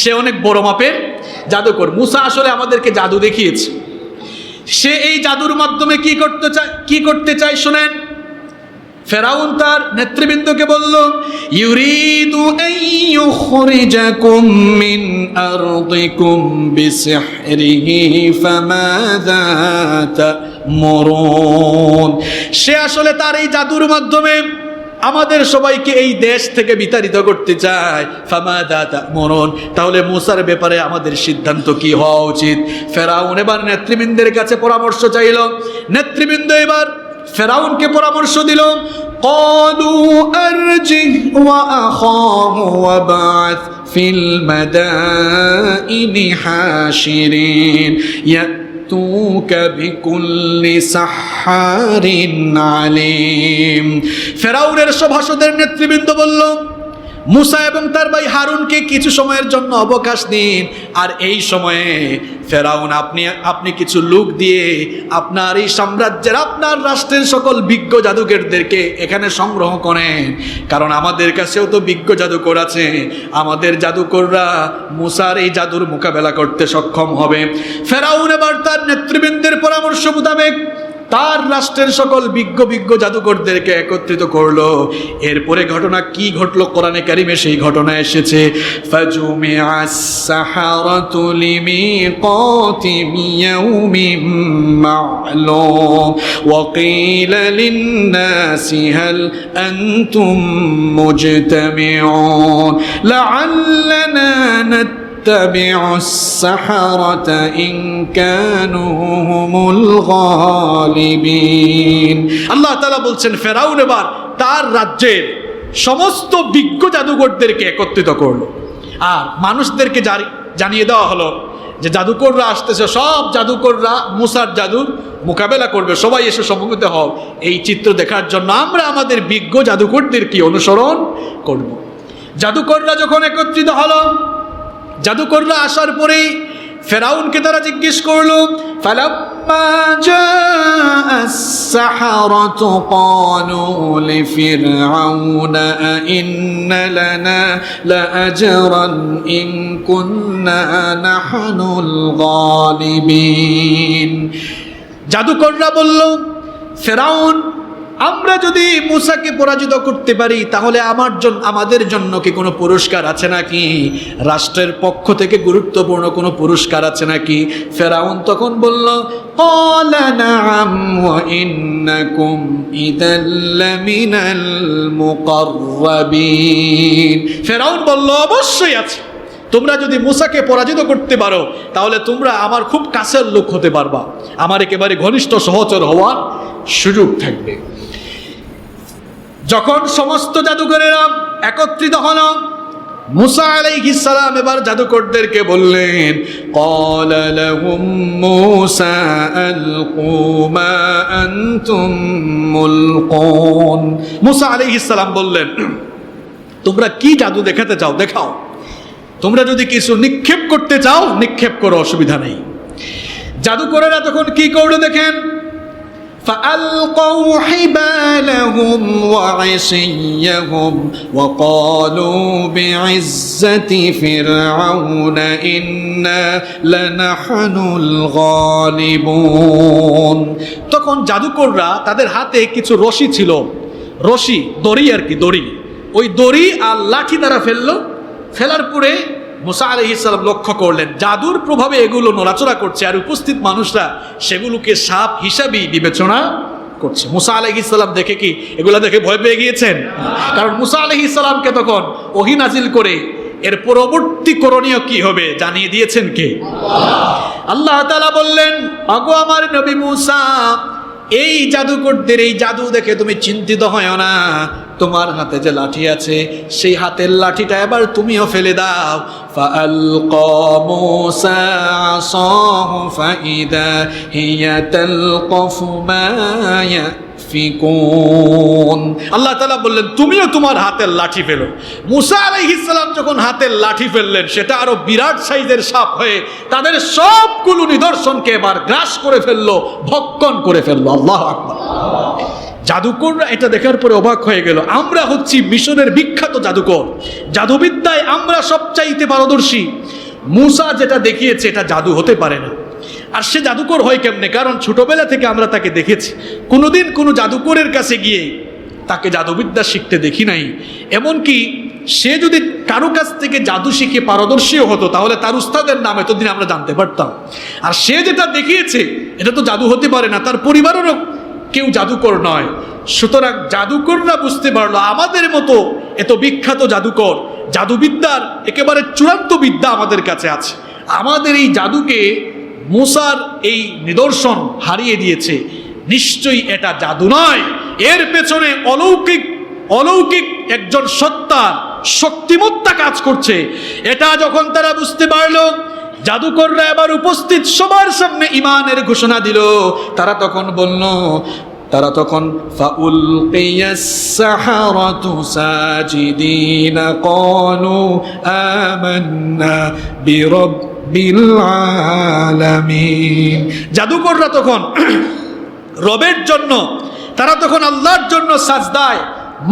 Speaker 2: সে অনেক বড় মাপের জাদুকর। মুসা আসলে আমাদেরকে জাদু দেখিয়েছে। সে এই জাদুর মাধ্যমে কি করতে চায় শুনেন। ফেরাউন তার নেতৃবৃন্দকে বলল, ইউরিদু আইয়ুখরিজাকুম মিন আরদিকুম বিসিহরিহি ফামাযা তা'মুরুন। সে আসলে তার এই জাদুর মাধ্যমে আমাদের সবাইকে এই দেশ থেকে বিতাড়িত করতে চায়। ফামাযা তা'মুরুন। তাহলে মুসার ব্যাপারে আমাদের সিদ্ধান্ত কি হওয়া উচিত? ফেরাউন এবার নেতৃবৃন্দের কাছে পরামর্শ চাইল। নেতৃবৃন্দ এবার ফেরাউনকে পরামর্শ দিল, ক্বালু আরজিহ ওয়া আখাহু ওয়াবআথ ফিল মাদাইনি হাশিরিন ইয়াতুকা বিকুল্লি সাহহারিন আলিম। ফেরাউনের সভাসদের নেতৃবৃন্দ বলল, মুসা এবং তার ভাই হারুনকে কিছু সময়ের জন্য অবকাশ দিন, আর এই সময়ে ফেরাউন আপনি কিছু লোক দিয়ে আপনার এই সাম্রাজ্যের, আপনার রাষ্ট্রের সকল বিজ্ঞ জাদুকরদেরকে এখানে সংগ্রহ করেন, কারণ আমাদের কাছেও তো বিজ্ঞ জাদুকর আছে। আমাদের জাদুকররা মুসার এই জাদুর মোকাবেলা করতে সক্ষম হবে। ফেরাউন এবার তার নেতৃবৃন্দের পরামর্শ মোতাবেক তার রাষ্ট্রের সকল বিজ্ঞ বিজ্ঞ জাদুকরদেরকে একত্রিত করলো। এরপরে ঘটনা কি ঘটলো কোরআনে কারিমে সেই ঘটনা এসেছে, ফাজুমিআস সাহারাতু লিমিকাতি ইয়াউমিন মা'লুম ওয়া ক্বিলা লিন-নাসি হাল আনতুম মুজতামিউন লা'আল্লানা نتبع السحرة إن كانوا هم الغالبين। আল্লাহ তাআলা বলছেন ফেরাউন এবার তার রাজ্যের সমস্ত বিজ্ঞ জাদুকরদেরকে একত্রিত করলো, আর মানুষদেরকে জানিয়ে দেওয়া হলো যে জাদুকররা আসতেছে, সব জাদুকররা মুসার জাদুর মোকাবেলা করবে, সবাই এসে সমবেত হও এই চিত্র দেখার জন্য। আমরা আমাদের বিজ্ঞ জাদুকরদেরকে অনুসরণ করব। জাদুকররা যখন একত্রিত হলো, জাদুকররা আসার পরেই ফেরাউনকে তারা জিজ্ঞেস করলো, ফালাম্মা জাআস সাহারাতু ক্বালু লিফিরআউনা আইন্না লানা লাআজরান ইন কুন্না নাহনুল গালিবিন। জাদুকররা বলল, ফেরাউন, আমরা যদি মুসাকে পরাজিত করতে পারি তাহলে আমাদের জন্য কি কোনো পুরস্কার আছে নাকি? রাষ্ট্রের পক্ষ থেকে গুরুত্বপূর্ণ কোনো পুরস্কার আছে নাকি? ফেরাউন তখন বলল, ক্বালা নাআম ওয়া ইন্নাকুম ইদাল লামিনাল মুকাররাবিন। ফেরাউন বলল, অবশ্যই আছে, তোমরা যদি মুসাকে পরাজিত করতে পারো তাহলে তোমরা আমার খুব কাছের লোক হতে পারবা, আমার একেবারে ঘনিষ্ঠ সহচর হওয়ার সুযোগ থাকবে। যখন সমস্ত জাদুকরেরা একত্রিত হল, মুসা আলাইহিস সালাম এবার জাদুকরদেরকে বললেন, ক্বালা লাহুম মুসা আলকু মা আনতুম মুলকুন। মুসা আলাইহিস সালাম বললেন, তোমরা কি জাদু দেখাতে চাও দেখাও, তোমরা যদি কিছু নিক্ষেপ করতে চাও নিক্ষেপ করো, অসুবিধা নেই। জাদুকরেরা তখন কি করলো দেখেন, فألقوا حبالهم وعصيهم وقالوا بعزة فرعون إنا لنحن الغالبون। তখন জাদুকররা তাদের হাতে কিছু রশি ছিল, রশি দড়ি আর কি, দড়ি, ওই দড়ি আর লাঠি তারা ফেলার পরে মুসা আলাইহিস সালাম লক্ষ্য করলেন জাদুর প্রভাবে এগুলো নড়াচড়া করছে, আর উপস্থিত মানুষরা সেগুলোকে সাপ হিসাবেই বিবেচনা করছে। মুসা আলাইহিস সালাম দেখে কি এগুলা দেখে ভয় পেয়ে গিয়েছেন? কারণ মুসা আলাইহিস সালামকে তখন ওহী নাজিল করে এর পরবর্তী করণীয় কি হবে জানিয়ে দিয়েছেন কে? আল্লাহ তাআলা বললেন, আগো আমার নবী মুসা, এই জাদুকরদের এই জাদু দেখে তুমি চিন্তিত হয় না, তোমার হাতে যে লাঠি আছে সেই হাতের লাঠিটা এবার তুমিও ফেলে দাও। ফাআলকা মূসা আসাহু ফাইদা হিয়া তালকাফু মা ইয়াফিকুন। আল্লাহ তাআলা বললেন, তুমিও তোমার হাতের লাঠি ফেলো। মুসা আলাইহিস সালাম যখন হাতের লাঠি ফেললেন সেটা আরো বিরাট সাইজের সাপ হয়ে তাদের সবগুলো নিদর্শনকে এবার গ্রাস করে ফেললো, ভক্ষণ করে ফেললো। আল্লাহু আকবার। জাদুকররা এটা দেখার পরে অবাক হয়ে গেল, আমরা হচ্ছি মিশরের বিখ্যাত জাদুকর, জাদুবিদ্যায় আমরা সবচাইতে পারদর্শী। মুসা যেটা দেখিয়েছে এটা জাদু হতে পারে না। আর সে জাদুকর হয় কেমনে? কারণ ছোটবেলা থেকে আমরা তাকে দেখেছি, কোনোদিন কোনো জাদুকরের কাছে গিয়ে তাকে জাদুবিদ্যা শিখতে দেখি নাই। এমনকি সে যদি কারো কাছ থেকে জাদু শিখে পারদর্শীও হতো তাহলে তার উস্তাদের নাম এতদিন আমরা জানতে পারতাম। আর সে যেটা দেখিয়েছে এটা তো জাদু হতে পারে না, তার পরিবারেরও কেউ জাদুকর নয়। সুতরাং জাদুকররা বুঝতে পারলো আমাদের মতো এত বিখ্যাত জাদুকর, জাদুবিদ্যার একেবারে চূড়ান্ত বিদ্যা আমাদের কাছে আছে, আমাদের এই জাদুকে মুসার এই নিদর্শন হারিয়ে দিয়েছে, নিশ্চয়ই এটা জাদু নয়, এর পেছনে অলৌকিক একজন সত্তার শক্তিমত্তা কাজ করছে। এটা যখন তারা বুঝতে পারলো, জাদুকররা এবার উপস্থিত সবার সামনে ঈমানের ঘোষণা দিল। তারা তখন ফাউলকিয়াস সাহারাতু সাজিদিনা ক্বালু আমান্না বিরাব্বিল আলামিন। জাদুকররা তখন রবের জন্য, তারা তখন আল্লাহর জন্য সাজদায়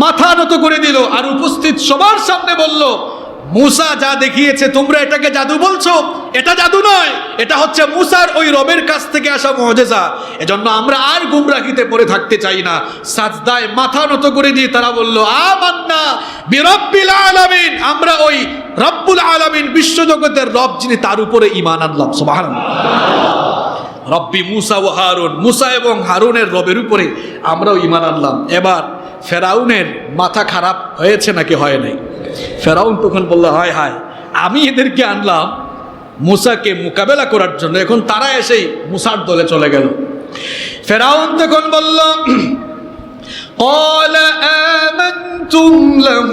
Speaker 2: মাথা নত করে দিল, আর উপস্থিত সবার সামনে বলল, মুসা যা দেখিয়েছে তোমরা এটাকে জাদু বলছো, এটা জাদু নয়, এটা হচ্ছে মুসার ওই রবের কাছ থেকে আসা মুআজিজা। এজন্য আমরা আর গুমরাহিতে পড়ে থাকতে চাই না। সাজদায় মাথা নত করে দিয়ে তারা বলল, আমান্না বিরাব্বিল আলামিন, আমরা ওই রব্বুল আলামিন, বিশ্বজগতের রব যিনি, তার উপরে ঈমান আনলাম। সুবহানাল্লাহ। রব্বি মুসা ও হারুন, মুসা এবং হারুনের রবের উপরে আমরাও ঈমান আনলাম। এবার ফেরাউনের মাথা খারাপ হয়েছে নাকি হয় নাই? ফেরাউন তখন বলল, হায় হায়, আমি এদেরকে আনলাম মুসাকে মোকাবেলা করার জন্য, এখন তারা এসেই মুসার দলে চলে গেল। ফেরাউন তখন বলল, قال آمنتم له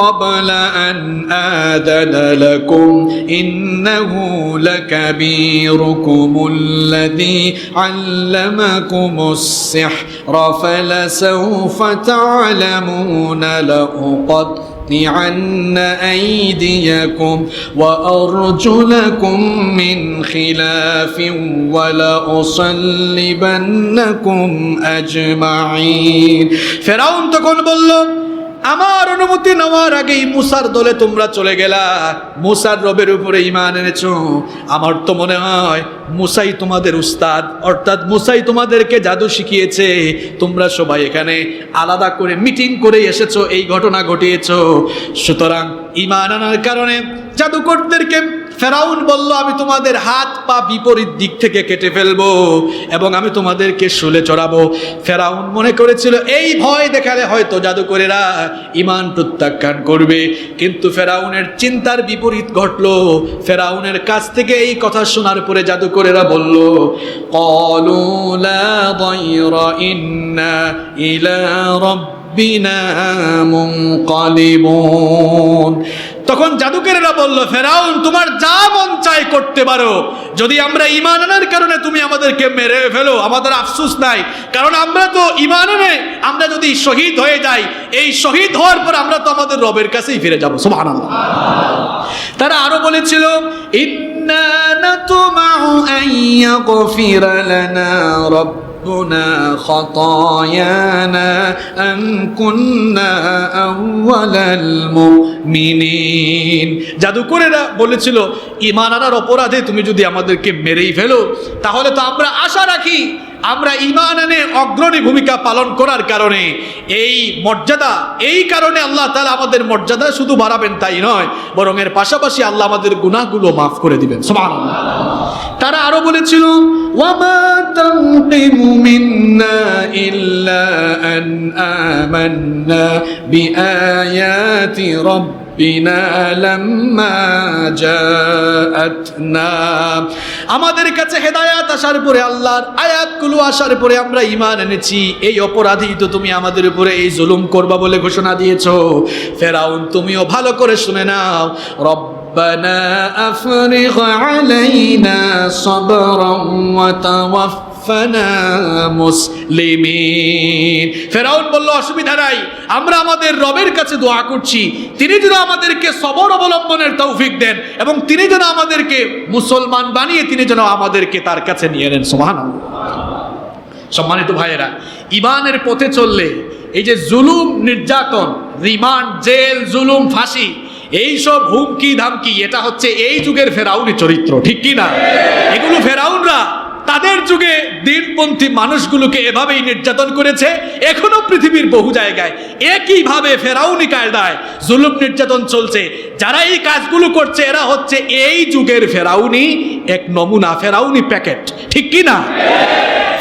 Speaker 2: قبل أن آذن لكم إنه لكبيركم الذي علمكم السحر فلسوف تعلمون لأقطعن أيديكم وأرجلكم من خلاف ولأصلبنكم أجمعين। ফেরাউন তখন বলল, আমার অনুমতি নেওয়ার আগেই মুসার দলে তোমরা চলে গেলা, মুসার রবের উপরে ঈমান এনেছো। আমার তো মনে হয় মুসাই তোমাদের উস্তাদ, অর্থাৎ মুসাই তোমাদেরকে জাদু শিখিয়েছে। তোমরা সবাই এখানে আলাদা করে মিটিং করে এসেছো, এই ঘটনা ঘটিয়েছো। সুতরাং ঈমান আনার কারণে জাদুকরদেরকে ফেরাউন বলল, আমি তোমাদের হাত পা বিপরীত দিক থেকে কেটে ফেলবো এবং আমি তোমাদেরকে শুলে চড়াবো। ফেরাউন মনে করেছিল এই ভয় দেখালে হয়তো জাদুকরেরা ঈমান প্রত্যাখ্যান করবে, কিন্তু ফেরাউনের চিন্তার বিপরীত ঘটলো। ফেরাউনের কাছ থেকে এই কথা শোনার পরে জাদুকরেরা বলল, ক্বালু লা দায়রা ইন্না ইলা রাব্বিনা মুনকালিবুন। তখন জাদুকরেরা বলল, ফেরাউন তোমার যা মন চায় করতে পারো, যদি আমরা ঈমান আনার কারণে তুমি আমাদেরকে মেরে ফেলো আমাদের আফসোস নাই, কারণ আমরা তো ঈমান আনে আমরা যদি শহীদ হয়ে যাই, এই শহীদ হওয়ার পর আমরা তো আমাদের রবের কাছেই ফিরে যাব। সুবহানাল্লাহ। তারা আরো বলেছিল, ইন্না নাতমাউ আন ইয়াগফিরা লানা ربنا خطايانا أن كنا أول المؤمنين। জাদুকরেরা বলেছিল, ঈমান আনার অপরাধে তুমি যদি আমাদেরকে মেরেই ফেলো, তাহলে তো আমরা আশা রাখি আমরা ঈমান আনে অগ্রণী ভূমিকা পালন করার কারণে এই মর্যাদা, এই কারণে আল্লাহ তাআলা আমাদের মর্যাদা শুধু বাড়াবেন তাই নয়, বরং এর পাশাপাশি আল্লাহ আমাদের গুনাহগুলো মাফ করে দিবেন। সুবহানাল্লাহ। তারা আরো বলেছিল, ওয়ামা তানকিমু মিন্না ইল্লা আন আমান্না বিআয়াতি রাব্বিনা লাম্মা জাআতনা। আমাদের কাছে হেদায়াত আসার পরে, আল্লাহর আয়াতগুলো আসার পরে আমরা ঈমান এনেছি, এই অপরাধী তো তুমি আমাদের উপরে এই জুলুম করবা বলে ঘোষণা দিয়েছো। ফেরাউন তুমিও ভালো করে শুনে নাও, রব্বানা আফরিগ আলাইনা সাবরান ওয়া তাওয়াফফানা মুসলিমিন। ফেরাউন বলল, অসুবিধা নাই, আমরা আমাদের রবের কাছে দোয়া করছি, তিনি যেন আমাদেরকে সবর অবলম্বনের তৌফিক দেন এবং তিনি যেন আমাদেরকে মুসলমান বানিয়ে তিনি যেন আমাদেরকে তার কাছে নিয়ে নেন। সুবহানাল্লাহ। সম্মানিত ভাইয়েরা, ঈমানের পথে চললে এই যে জুলুম, নির্যাতন, রিমান্ড, জেল, জুলুম, ফাঁসি, এইসব হুমকি ধামকি, এটা হচ্ছে এই যুগের ফেরাউনি চরিত্র, ঠিক কি না? এগুলো ফেরাউনরা তাদের যুগে দিনপন্থী মানুষগুলোকে এভাবেই নির্যাতন করেছে। এখনো পৃথিবীর বহু জায়গায় একইভাবে ফেরাউনি কায়দায় জুলুম নির্যাতন চলছে। যারা এই কাজগুলো করছে এরা হচ্ছে এই যুগের ফেরাউনি এক নমুনা, ফেরাউনি প্যাকেট, ঠিক কি না?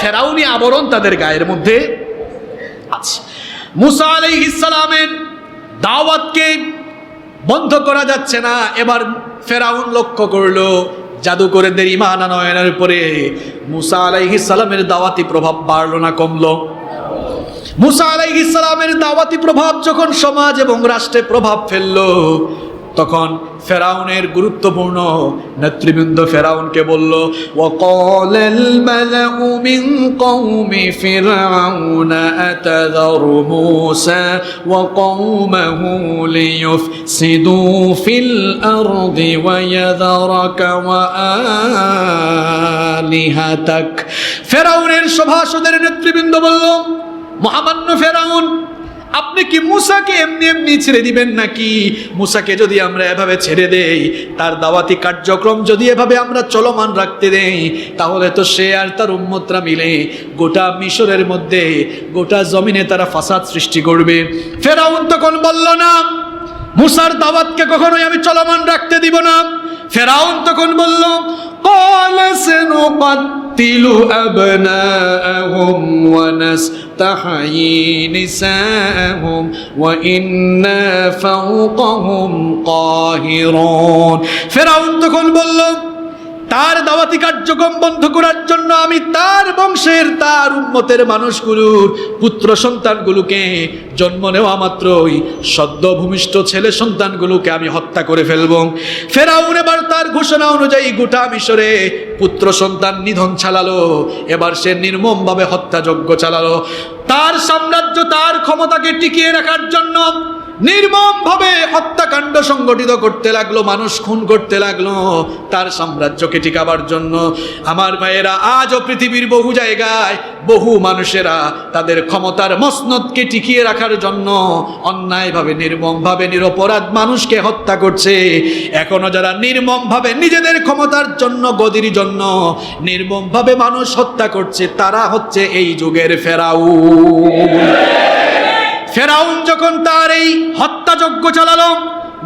Speaker 2: ফেরাউনি আবরণ তাদের গায়ের মধ্যে আছে। মুসা আলাইহিস সালামের দাওয়াতকে বন্ধ করা যাচ্ছে না। এবার ফেরাউন লক্ষ্য করলো জাদুকরদের ঈমান আনয়নের উপরে মুসা আলাইহিস সালামের দাওয়াতি প্রভাব বাড়লো না কমলো? মুসা আলাইহিস সালামের দাওয়াতি প্রভাব যখন সমাজ এবং রাষ্ট্রে প্রভাব ফেললো, তখন ফেরাউনের গুরুত্বপূর্ণ নেতৃবৃন্দ ফেরাউনকে বলল, ওয়াকালাল মালাউ মিন কওমি ফিরআউনা আতাযারু মূসা ওয়া কওমাহু লিয়ুফসিদু ফিল আরদি ওয়া ইয়াযারাকা ওয়া আলিহাতাক। ফেরাউনের সভাসদের নেতৃবৃন্দ বলল, মহামান্য ফেরাউন, আপনি কি মুসাকে এমনি এমনি ছেড়ে দিবেন নাকি? মুসাকে যদি আমরা এভাবে ছেড়ে দেই, তার দাওয়াতি কার্যক্রম যদি এভাবে আমরা চলমান রাখতে দেই, তাহলে তো সে আর তার উম্মতরা মিলে গোটা মিশরের মধ্যে, গোটা জমিনে তারা ফাসাদ সৃষ্টি করবে। ফেরাউন তখন বলল, না, মুসার দাওয়াতকে কখনোই আমি চলমান রাখতে দিব না। ফেরাউন তখন বলল, ক্বালা সানুকাত্তিলু আবনাআহুম ওয়া নাস্তাহয়ী নিসাআহুম ওয়া ইন্না ফাওকাহুম কাহিরুন। ফেরাউন তখন বলল, তার দাওয়াতি কার্যক্রম বন্ধ করার জন্য আমি তার বংশের, তার উম্মতের মানুষগুলোর পুত্র সন্তানগুলোকে জন্ম নেওয়া মাত্রই সদ্য ভূমিষ্ঠ ছেলে সন্তানগুলোকে আমি হত্যা করে ফেলব। ফেরাউন এবার তার ঘোষণা অনুযায়ী গোটা মিশরে পুত্র সন্তান নিধন চালালো। এবার সে নির্মমভাবে হত্যাযজ্ঞ চালালো। তার সাম্রাজ্য, তার ক্ষমতাকে টিকিয়ে রাখার জন্য নির্মমভাবে হত্যাকাণ্ড সংগঠিত করতে লাগলো, মানুষ খুন করতে লাগলো তার সাম্রাজ্যকে টিকাবার জন্য। আমার ভাইয়েরা, আজও পৃথিবীর বহু জায়গায় বহু মানুষেরা তাদের ক্ষমতার মসনদকে টিকিয়ে রাখার জন্য অন্যায়ভাবে, নির্মমভাবে নিরপরাধ মানুষকে হত্যা করছে। এখনো যারা নির্মমভাবে নিজেদের ক্ষমতার জন্য, গদির জন্য নির্মমভাবে মানুষ হত্যা করছে, তারা হচ্ছে এই যুগের ফেরাউন। ফেরাউন যখন তার এই হত্যাযজ্ঞ চালালো,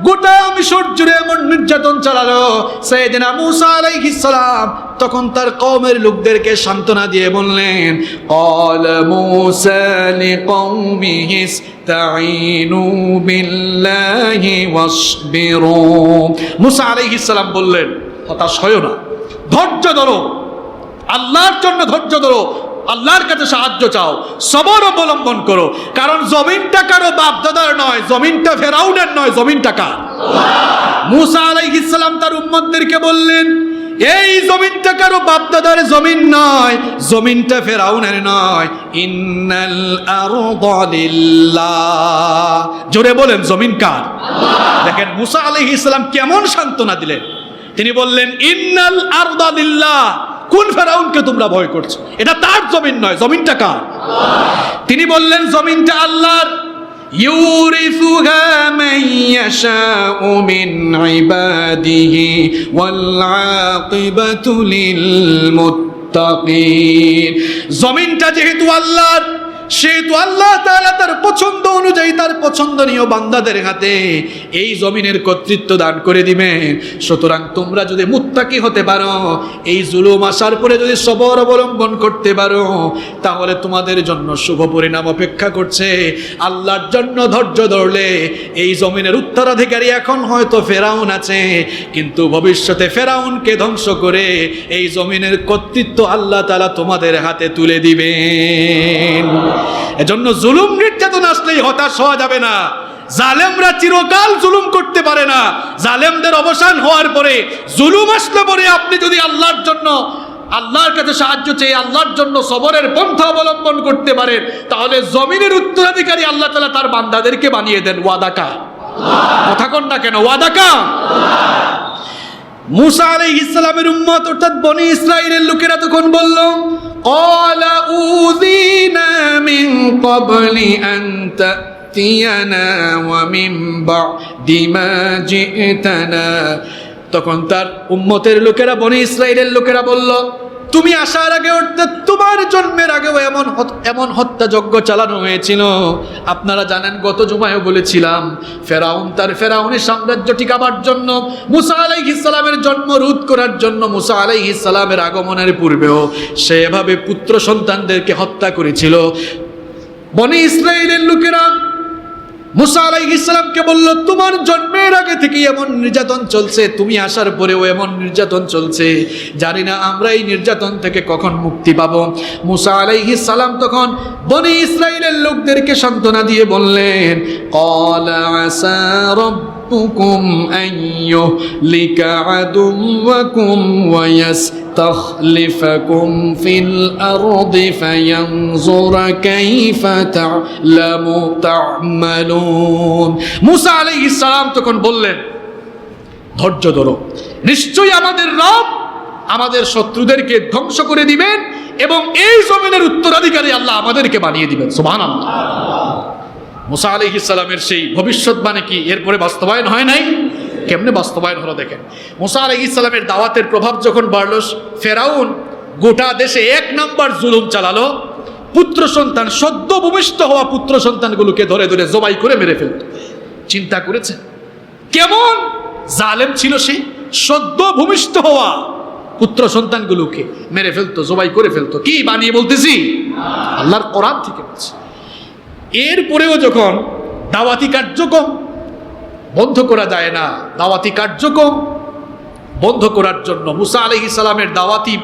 Speaker 2: গোটা মিশর জুড়ে এমন নির্যাতন চালালো, সাইয়েদনা মূসা আলাইহিস সালাম তখন তার কওমের লোকদেরকে সান্ত্বনা দিয়ে বললেন, ক্বালা মূসা লিকওমিহি ইসতাঈনু বিল্লাহি ওয়াসবিরু। মূসা আলাইহিস সালাম বললেন, হতাশ হয়ো না, ধৈর্য ধরো, আল্লাহর জন্য ধৈর্য ধরো, আল্লাহর কাছে সাহায্য চাও, সবর অবলম্বন করো। কারণ জমিনটা কারো বাপদাদার নয়, জমিনটা ফেরাউনের নয়, জমিনটা কার? মূসা আলাইহিস সালাম তার উম্মতদেরকে বললেন, এই জমিনটা কারো বাপদাদার জমিন নয়, জমিনটা ফেরাউনের নয়। ইন্নাল আরদা লিল্লাহ। জোরে বলেন, জমিন কার? দেখেন মূসা আলাইহিস সালাম কেমন সান্ত্বনা দিলেন। তিনি বললেন, ইন্নাল আরদা লিল্লাহ। কোন ফেরাউনকে তোমরা ভয় করছো? এটা তার জমিন নয়, জমিনটা কার? তিনি বললেন, জমিনটা আল্লাহর। ইউরিসুহা মান ইয়াশাউ মিন ইবাদিহি ওয়াল আকিবাতু লিল মুত্তাকিন। জমিনটা যেহেতু আল্লাহর, সেহেতু আল্লাহ তাআলা তার পছন্দ অনুযায়ী তার পছন্দনীয় বান্দাদের হাতে এই জমিনের কর্তৃত্ব দান করে দিবেন। সুতরাং তোমরা যদি মুত্তাকি হতে পারো, এই জুলুম আসার পরে যদি সবর অবলম্বন করতে পারো, তাহলে তোমাদের জন্য শুভ পরিণাম অপেক্ষা করছে। আল্লাহর জন্য ধৈর্য ধরলে এই জমিনের উত্তরাধিকারী এখন হয়তো ফেরাউন আছে, কিন্তু ভবিষ্যতে ফেরাউনকে ধ্বংস করে এই জমিনের কর্তৃত্ব আল্লাহ তাআলা তোমাদের হাতে তুলে দিবেন। এজন্য জুলুম নির্যাতন আসলেই হতাশ হওয়া যাবে না। জালেমরা চিরকাল জুলুম করতে পারে না। জালেমদের অবসান হওয়ার পরে, জুলুম আসলে পরে আপনি যদি আল্লাহর জন্য, আল্লাহর কাছে সাহায্য চেয়ে আল্লাহর জন্য সবরের পন্থা অবলম্বন করতে পারেন, তাহলে জমিনের উত্তরাধিকারী আল্লাহ তাআলা তার বান্দাদেরকে বানিয়ে দেন। ওয়াদা কা? কথা কন না কেন? ওয়াদা কা? মূসা আলাইহিস সালামের উম্মত অর্থাৎ বনি ইসরাইলের লোকেরা তখন বলল, ক্বালা উযিনা মিন ক্বাবলি আন তা'তিয়ানা ওয়া মিন বা'দি মা জি'তানা। তখন তার উম্মতের লোকেরা, বনি ইসরাইলের লোকেরা বলল, তুমি আসার আগে অর্থাৎ তোমার জন্মের আগেও এমন হত্যাযজ্ঞ চালানো হয়েছিল। আপনারা জানেন, গত জুমায়ও বলেছিলাম, ফেরাউন তার ফেরাউনের সাম্রাজ্য টিকাবার জন্য, মূসা আলাইহিস সালামের জন্ম রোধ করার জন্য, মূসা আলাইহিস সালামের আগমনের পূর্বেও সে এভাবে পুত্র সন্তানদেরকে হত্যা করেছিল। বনি ইসরাইলের লোকেরা মূসা আলাইহিস সালামকে বলল, তোমার জন্মের আগে থেকে এমন নির্যাতন চলছে, তুমি আসার পরেও এমন নির্যাতন চলছে, জানি না আমরা এই নির্যাতন থেকে কখন মুক্তি পাবো। মূসা আলাইহিস সালাম তখন বনি ইসরাইলের লোকদেরকে সান্ত্বনা দিয়ে বললেন, ক্বালা আসা রাব্বুকুম আন ইউহলিকা আদুওয়াকুম ওয়া يستخلفكم في الأرض فينظر كيف تعملون। মূসা আলাইহিস সালাম তখন বললেন, ধৈর্য ধরো, নিশ্চয়ই আমাদের রব আমাদের শত্রুদেরকে ধ্বংস করে দিবেন এবং এই জমিনের উত্তরাধিকারী আল্লাহ আমাদেরকে বানিয়ে দিবেন। সুবহানাল্লাহ।
Speaker 1: মুসা আলাইহিস সালামের সেই ভবিষ্যৎবাণী কি এরপরে বাস্তবায়ন হয় নাই? কেমনে বাস্তবায়ন হলো দেখেন। মুসা আলাইহিস সালামের দাওয়াতের প্রভাব যখন বাড়লো, ফেরাউন গোটা দেশে 1 নাম্বার জুলুম চালালো। পুত্র সন্তান, সদ্য ভূমিষ্ঠ হওয়া পুত্র সন্তানগুলোকে ধরে ধরে জবাই করে মেরে ফেলত। চিন্তা করেছেন কেমন জালেম ছিল সে? সদ্য ভূমিষ্ঠ হওয়া পুত্র সন্তানগুলোকে মেরে ফেলতো, জবাই করে ফেলতো। কি বানিয়ে বলতেছি? আল্লাহর কোরআন থেকে বলছি। এরপরেও যখন দাওয়াতি কার্যক্রম বন্ধ করা যায় না, দাওয়াতি কার্যক্রম বন্ধ করার জন্য মুসা আলাইহিস সালামের দাওয়াতি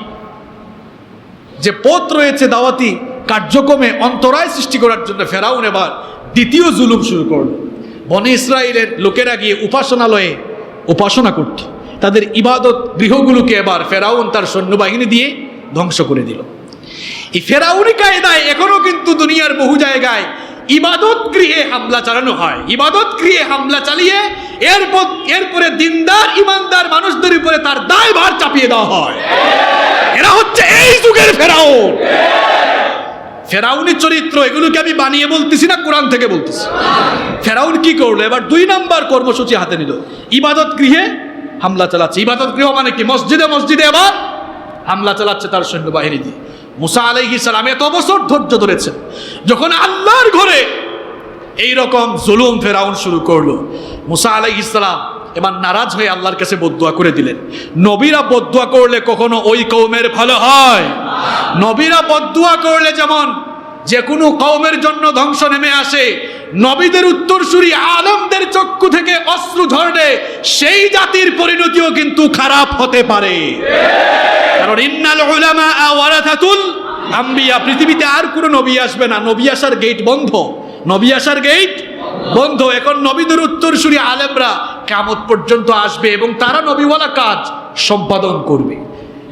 Speaker 1: যে পথ রয়েছে, দাওয়াতি কার্যক্রমে অন্তরায় সৃষ্টি করার জন্য ফেরাউন এবার দ্বিতীয় জুলুম শুরু করলো। বনে ইসরায়েলের লোকেরা গিয়ে উপাসনালয়ে উপাসনা করত, তাদের ইবাদত গৃহগুলোকে এবার ফেরাউন তার সৈন্যবাহিনী দিয়ে ধ্বংস করে দিল। এই ফেরাউনি কায়দায় এখনো কিন্তু দুনিয়ার বহু জায়গায় ইবাদত গৃহে হামলা চালানো হয়। ইবাদত গৃহে হামলা চালিয়ে এরপরে দিনদার ইমানদার মানুষদের উপরে তার দায়ভার চাপিয়ে দেওয়া হয়। এরা হচ্ছে এই যুগের ফেরাউন। ফেরাউনি চরিত্র, এগুলোকে আমি বানিয়ে বলতেছি না, কোরআন থেকে বলতেছি। ফেরাউন কি করলো? এবার 2 নাম্বার কর্মসূচি হাতে নিল, ইবাদত গৃহে হামলা চালাচ্ছে। ইবাদত গৃহ মানে কি? মসজিদে মসজিদে এবার হামলা চালাচ্ছে তার সৈন্যবাহিনী দিয়ে। মুসা আলাইহিস সালাম এত বছর ধৈর্য ধরেছেন, যখন আল্লাহর ঘরে এইরকম জুলুম ফেরাউন শুরু করলো, মুসা আলাইহিস সালাম এবার নারাজ হয়ে আল্লাহর কাছে বদদুয়া করে দিলেন। নবীরা বদদুয়া করলে কখনো ওই কওমের ভালো হয়? নবীরা বদদুয়া করলে যেমন যে কোনো কওমের জন্য ধ্বংস নেমে আসে, নবীদের উত্তরসূরি আলেমদের চক্ষু থেকে অশ্রু ঝরলে সেই জাতির পরিণতিও কিন্তু খারাপ হতে পারে। কারণ ইন্নাল উলামা ওয়ারাসাতুল আম্বিয়া, পৃথিবীতে আর কোনো নবী আসবে না, নবী আসার গেট বন্ধ, নবী আসার গেট বন্ধ। এখন নবীদের উত্তরসূরি আলেমরা কিয়ামত পর্যন্ত আসবে এবং তারা নবীওয়ালা কাজ সম্পাদন করবে।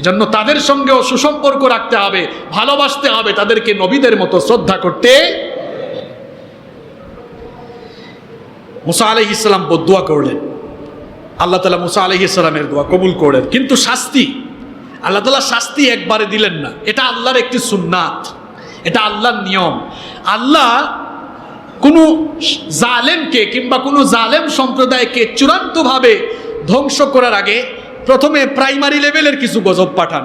Speaker 1: এজন্য তাদের সঙ্গেও সুসম্পর্ক রাখতে হবে, ভালোবাসতে হবে, তাদেরকে নবীদের মতো শ্রদ্ধা করতে। মুসা আলাইহিস সালাম বদদুয়া করলেন, আল্লাহ তাআলা মুসা আলাইহিস সালামের দোয়া কবুল করলেন। কিন্তু শাস্তি, আল্লাহ তাআলা শাস্তি একবারে দিলেন না। এটা আল্লাহর একটি সুন্নাত, এটা আল্লাহর নিয়ম। আল্লাহ কোনো জালেমকে কিংবা কোনো জালেম সম্প্রদায়কে চূড়ান্তভাবে ধ্বংস করার আগে প্রথমে প্রাইমারি লেভেলের কিছু গজব পাঠান।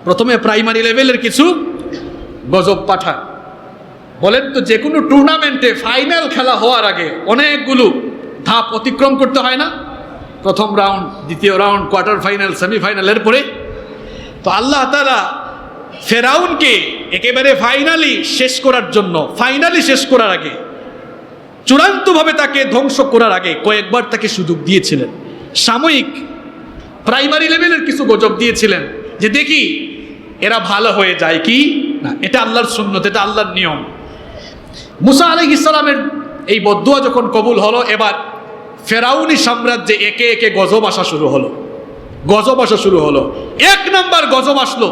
Speaker 1: প্রথমে প্রাইমারি লেভেলের কিছু গজব পাঠান। বলেন তো, যে কোনো টুর্নামেন্টে ফাইনাল খেলা হওয়ার আগে অনেকগুলো ধাপ অতিক্রম করতে হয় না? প্রথম রাউন্ড, দ্বিতীয় রাউন্ড, কোয়ার্টার ফাইনাল, সেমিফাইনালের পরে। তো আল্লাহ তাআলা ফেরাউনকে একেবারে ফাইনালি শেষ করার আগে, চূড়ান্তভাবে তাকে ধ্বংস করার আগে কয়েকবার তাকে সুযোগ দিয়েছিলেন। সাময়িক প্রাইমারি লেভেলের কিছু গজব দিয়েছিলেন যে দেখি এরা ভালো হয়ে যায় কি না। এটা আল্লাহর সুন্নত, এটা আল্লাহর নিয়ম। মুসা আলাইহিস সালামের এই বদদুয়া যখন কবুল হলো, এবার ফেরাউনি সাম্রাজ্যে একে একে গজব আসা শুরু হলো। 1 নাম্বার গজব আসলো,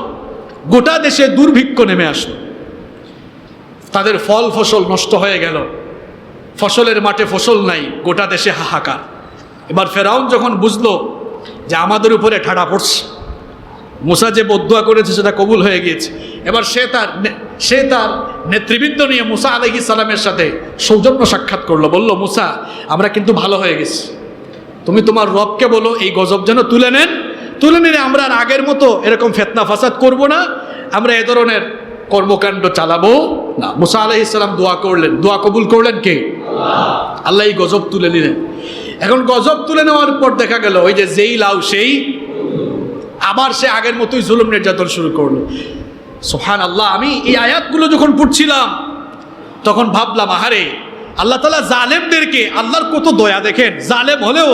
Speaker 1: গোটা দেশে দুর্ভিক্ষ নেমে আসলো। তাদের ফল ফসল নষ্ট হয়ে গেল, ফসলের মাঠে ফসল নাই, গোটা দেশে হাহাকার। এবার ফেরাউন যখন বুঝলো যে আমাদের উপরে ঠাডা পড়ছে, মুসা যে বদদুয়া করেছে সেটা কবুল হয়ে গিয়েছে, এবার সে তার নেতৃবৃন্দ নিয়ে মুসা আলাইহিস সালামের সাথে সৌজন্য সাক্ষাৎ করলো। বলল, মুসা, আমরা কিন্তু ভালো হয়ে গেছি, তুমি তোমার রবকে বলো এই গজব যেন তুলে নিলে আমরা আর আগের মতো এরকম ফিতনা ফাসাদ করব না, আমরা এ ধরনের কর্মকাণ্ড চালাবো না। মুসা আলাইহিস সালাম দোয়া করলেন, দোয়া কবুল করলেন কে? আল্লাহ। এই গজব তুলে নিলেন। এখন গজব তুলে নেওয়ার পর দেখা গেল ওই যে যেই লাউ সেই, আবার সে আগের মতোই জুলুম নির্যাতন শুরু করলো। সুবহানাল্লাহ। আমি এই আয়াতগুলো যখন পড়ছিলাম তখন ভাবলাম, আহারে আল্লাহ তাআলা জালেমদেরকে, আল্লাহর কত দয়া দেখেন। জালেম হলেও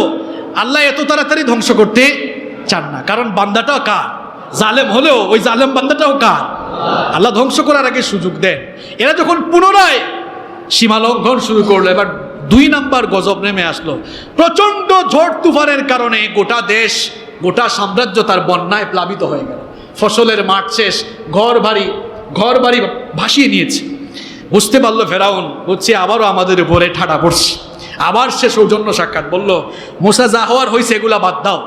Speaker 1: আল্লাহ এত তাড়াতাড়ি ধ্বংস করতে চান না, কারণ বান্দাটাও কার? জালেম হলেও ওই জালেম বান্দাটাও কার? আল্লাহ ধ্বংস করার আগে সুযোগ দেন। এরা যখন পুনরায় সীমা লঙ্ঘন শুরু করলো, এবার 2 নাম্বার গজব নেমে আসলো। প্রচন্ড ঝড় তুফানের কারণে গোটা দেশ, গোটা সাম্রাজ্য তার বন্যায় প্লাবিত হয়ে গেল। ফসলের মাঠ শেষ, ঘর বাড়ি ভাসিয়ে নিয়েছে। বুঝতে পারলো ফেরাউন, বলছে আবারও আমাদের উপরে ঠাডা পড়ছে। আবার সে সৌজন্য সাক্ষাৎ, বলল, মুসা যা হওয়ার হয়েছে এগুলা বাদ দাও,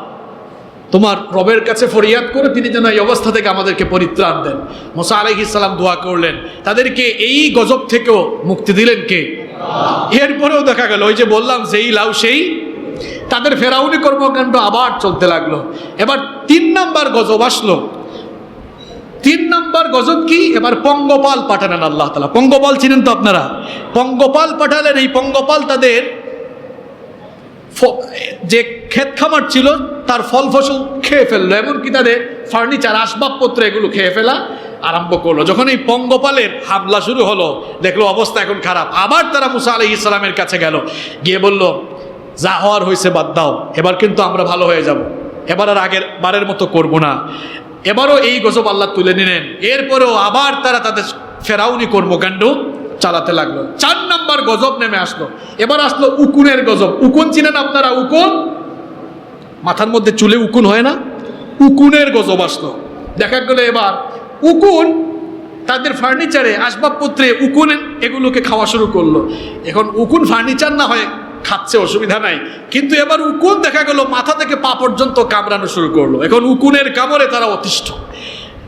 Speaker 1: তোমার রবের কাছে ফরিয়াদ করে তিনি যেন এই অবস্থা থেকে আমাদেরকে পরিত্রাণ দেন। মুসা আলাইহিস সালাম দোয়া করলেন, তাদেরকে এই গজব থেকেও মুক্তি দিলেন কে?
Speaker 2: এরপরেও দেখা গেল ওই যে বললাম যেই লাউ সেই, তাদের ফেরাউনি কর্মকাণ্ড আবার চলতে লাগলো। এবার 3 নাম্বার গজব আসলো। 3 নাম্বার গজব কি? এবার পঙ্গপাল পাঠালেন আল্লাহ তাআলা। পঙ্গপাল চিনেন তো আপনারা? পঙ্গপাল পাঠালেন। এই পঙ্গপাল তাদের যে ক্ষেত খামার ছিল তার ফল ফসল খেয়ে ফেললো, এমনকি তাদের ফার্নিচার আসবাবপত্র এগুলো খেয়ে ফেলা আরম্ভ করলো। যখন এই পঙ্গপালের হামলা শুরু হলো, দেখলো অবস্থা এখন খারাপ। আবার তারা মুসা আলাইহিস সালামের কাছে গেল, গিয়ে বলল, যা হওয়ার হয়েছে বাদ দাও, এবার কিন্তু আমরা ভালো হয়ে যাব, এবার আর আগের বারের মতো করব না। এবারও এই গজব আল্লাহ তুলে নিলেন। এরপরেও আবার তারা তাদের ফেরাউনি কর্মকাণ্ড চালাতে লাগলো। 4 নাম্বার গজব নেমে আসলো। এবার আসলো উকুনের গজব। উকুন চিনেন আপনারা? উকুন, মাথার মধ্যে চুলে উকুন হয় না? উকুনের গজব আসলো। দেখা গেল এবার উকুন তাদের ফার্নিচারে আসবাবপত্রে উকুন এগুলোকে খাওয়া শুরু করলো। এখন উকুন ফার্নিচার না হয় খাচ্ছে, অসুবিধা নাই, কিন্তু এবার উকুন দেখা গেল মাথা থেকে পা পর্যন্ত কামড়ানো শুরু করলো। এখন উকুনের কামড়ে তারা অতিষ্ঠ,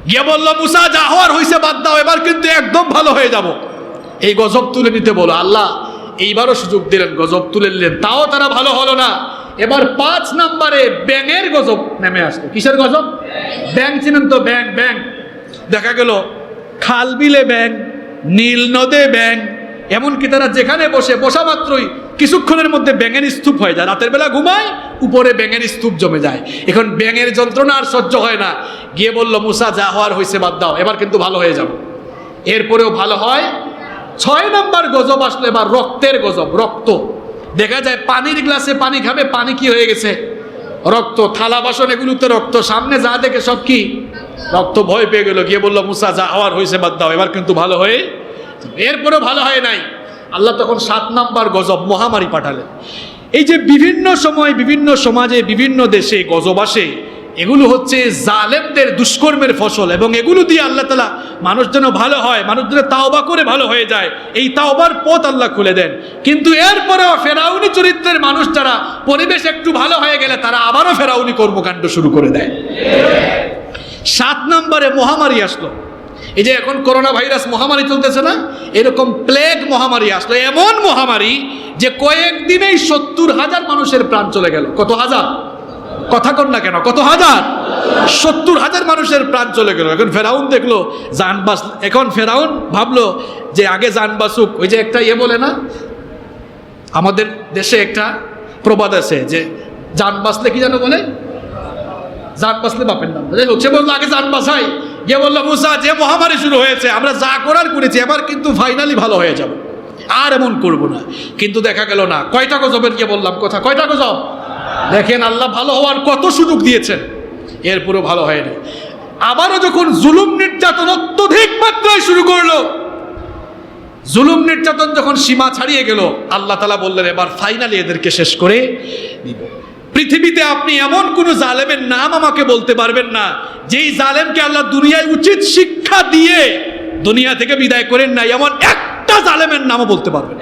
Speaker 2: গিয়ে বলল, মুসা যা হওয়ার হয়েছে বাদ দাও, এবার কিন্তু একদম ভালো হয়ে যাব। এই গজব তুলে নিতে বলো। আল্লাহ এইবারও সুযোগ দিলেন, গজব তুলে নিলেন, তাও তারা ভালো হলো না। এবার 5 নাম্বারে ব্যাঙের গজব নেমে আসলো। কিসের গজব? ব্যাঙ চিনেন তো? ব্যাঙ। ব্যাঙ দেখা গেল খাল বিলে ব্যাঙ, নীল নদে ব্যাঙ, এমনকি তারা যেখানে বসা মাত্রই কিছুক্ষণের মধ্যে ব্যাঙের স্তূপ হয়ে যায়। রাতের বেলা ঘুমায়, উপরে ব্যাঙের স্তূপ জমে যায়। এখন ব্যাঙের যন্ত্রণা আর সহ্য হয় না, গিয়ে বলল, মুসা যা হওয়ার হয়েছে বাদ দাও, এবার কিন্তু ভালো হয়ে যাব। এরপরেও ভালো হয়। 6 নাম্বার গজব আসলো এবার রক্তের গজব। রক্ত দেখা যায় পানির গ্লাসে পানি খাবে, পানি কি হয়ে গেছে? রক্ত। থালা বাসন এগুলোতে রক্ত, সামনে যা দেখে সব কি রক্ত। ভয় পেয়ে গেল, গিয়ে বলল, মুসা যা হওয়ার হয়েছে বাদ দাও, এবার কিন্তু ভালো হয়ে। এরপরেও ভালো হয় নাই। আল্লাহ তখন 7 নাম্বার গজব মহামারী পাঠালেন। এই যে বিভিন্ন সময় বিভিন্ন সমাজে বিভিন্ন দেশে গজব আসে, এগুলো হচ্ছে জালেমদের দুষ্কর্মের ফসল, এবং এগুলো দিয়ে আল্লাহ তাআলা মানুষ যেন ভালো হয়, মানুষ যেন তাওবা করে ভালো হয়ে যায়, এই তাওবার পথ আল্লাহ খুলে দেন। কিন্তু এরপরেও ফেরাউনি চরিত্রের মানুষ যারা, পরিবেশ একটু ভালো হয়ে গেলে তারা আবারও ফেরাউনি কর্মকাণ্ড শুরু করে দেয়। 7 নম্বরে মহামারী আসলো। এই যে এখন করোনা ভাইরাস মহামারী চলতেছে না, এরকম প্লেগ মহামারী আসলো। এমন মহামারী যে কয়েকদিনেই 70,000 মানুষের প্রাণ চলে গেল। কত হাজার? কথা কন না কেন? কত হাজার? 70,000 মানুষের প্রাণ চলে গেল। এখন ফেরাউন দেখলো জান বাঁচ, এখন ফেরাউন ভাবলো যে আগে জান বাঁচুক। ওই যে একটা বলে না, আমাদের দেশে একটা প্রবাদ আছে যে জান বাঁচলে কি যেন বলে, জান বাঁচলে বাপের নাম। সে বললো আগে জান বাঁচাই। গিয়ে বললো, মুসা যে মহামারী শুরু হয়েছে, আমরা যা করার করেছি, এবার কিন্তু ফাইনালি ভালো হয়ে যাব, আর এমন করব না। কিন্তু দেখা গেল না। কয়টা গজবের গিয়ে বললাম কথা? কয়টা গজব? দেখেন আল্লাহ ভালো হওয়ার কত সুযোগ দিয়েছেন, এরপরও ভালো হয়নি। আবারও যখন জুলুম নির্যাতন অত্যধিক মাত্রায় শুরু করলো, জুলুম নির্যাতন যখন সীমা ছাড়িয়ে গেল, আল্লাহ তাআলা বললেন, এবার ফাইনালি এদেরকে শেষ করে দিব। পৃথিবীতে আপনি এমন কোন জালেমের নাম আমাকে বলতে পারবেন না যেই জালেমকে আল্লাহ দুনিয়ায় উচিত শিক্ষা দিয়ে দুনিয়া থেকে বিদায় করেন নাই, এমন একটা জালেমের নামও বলতে পারবেন।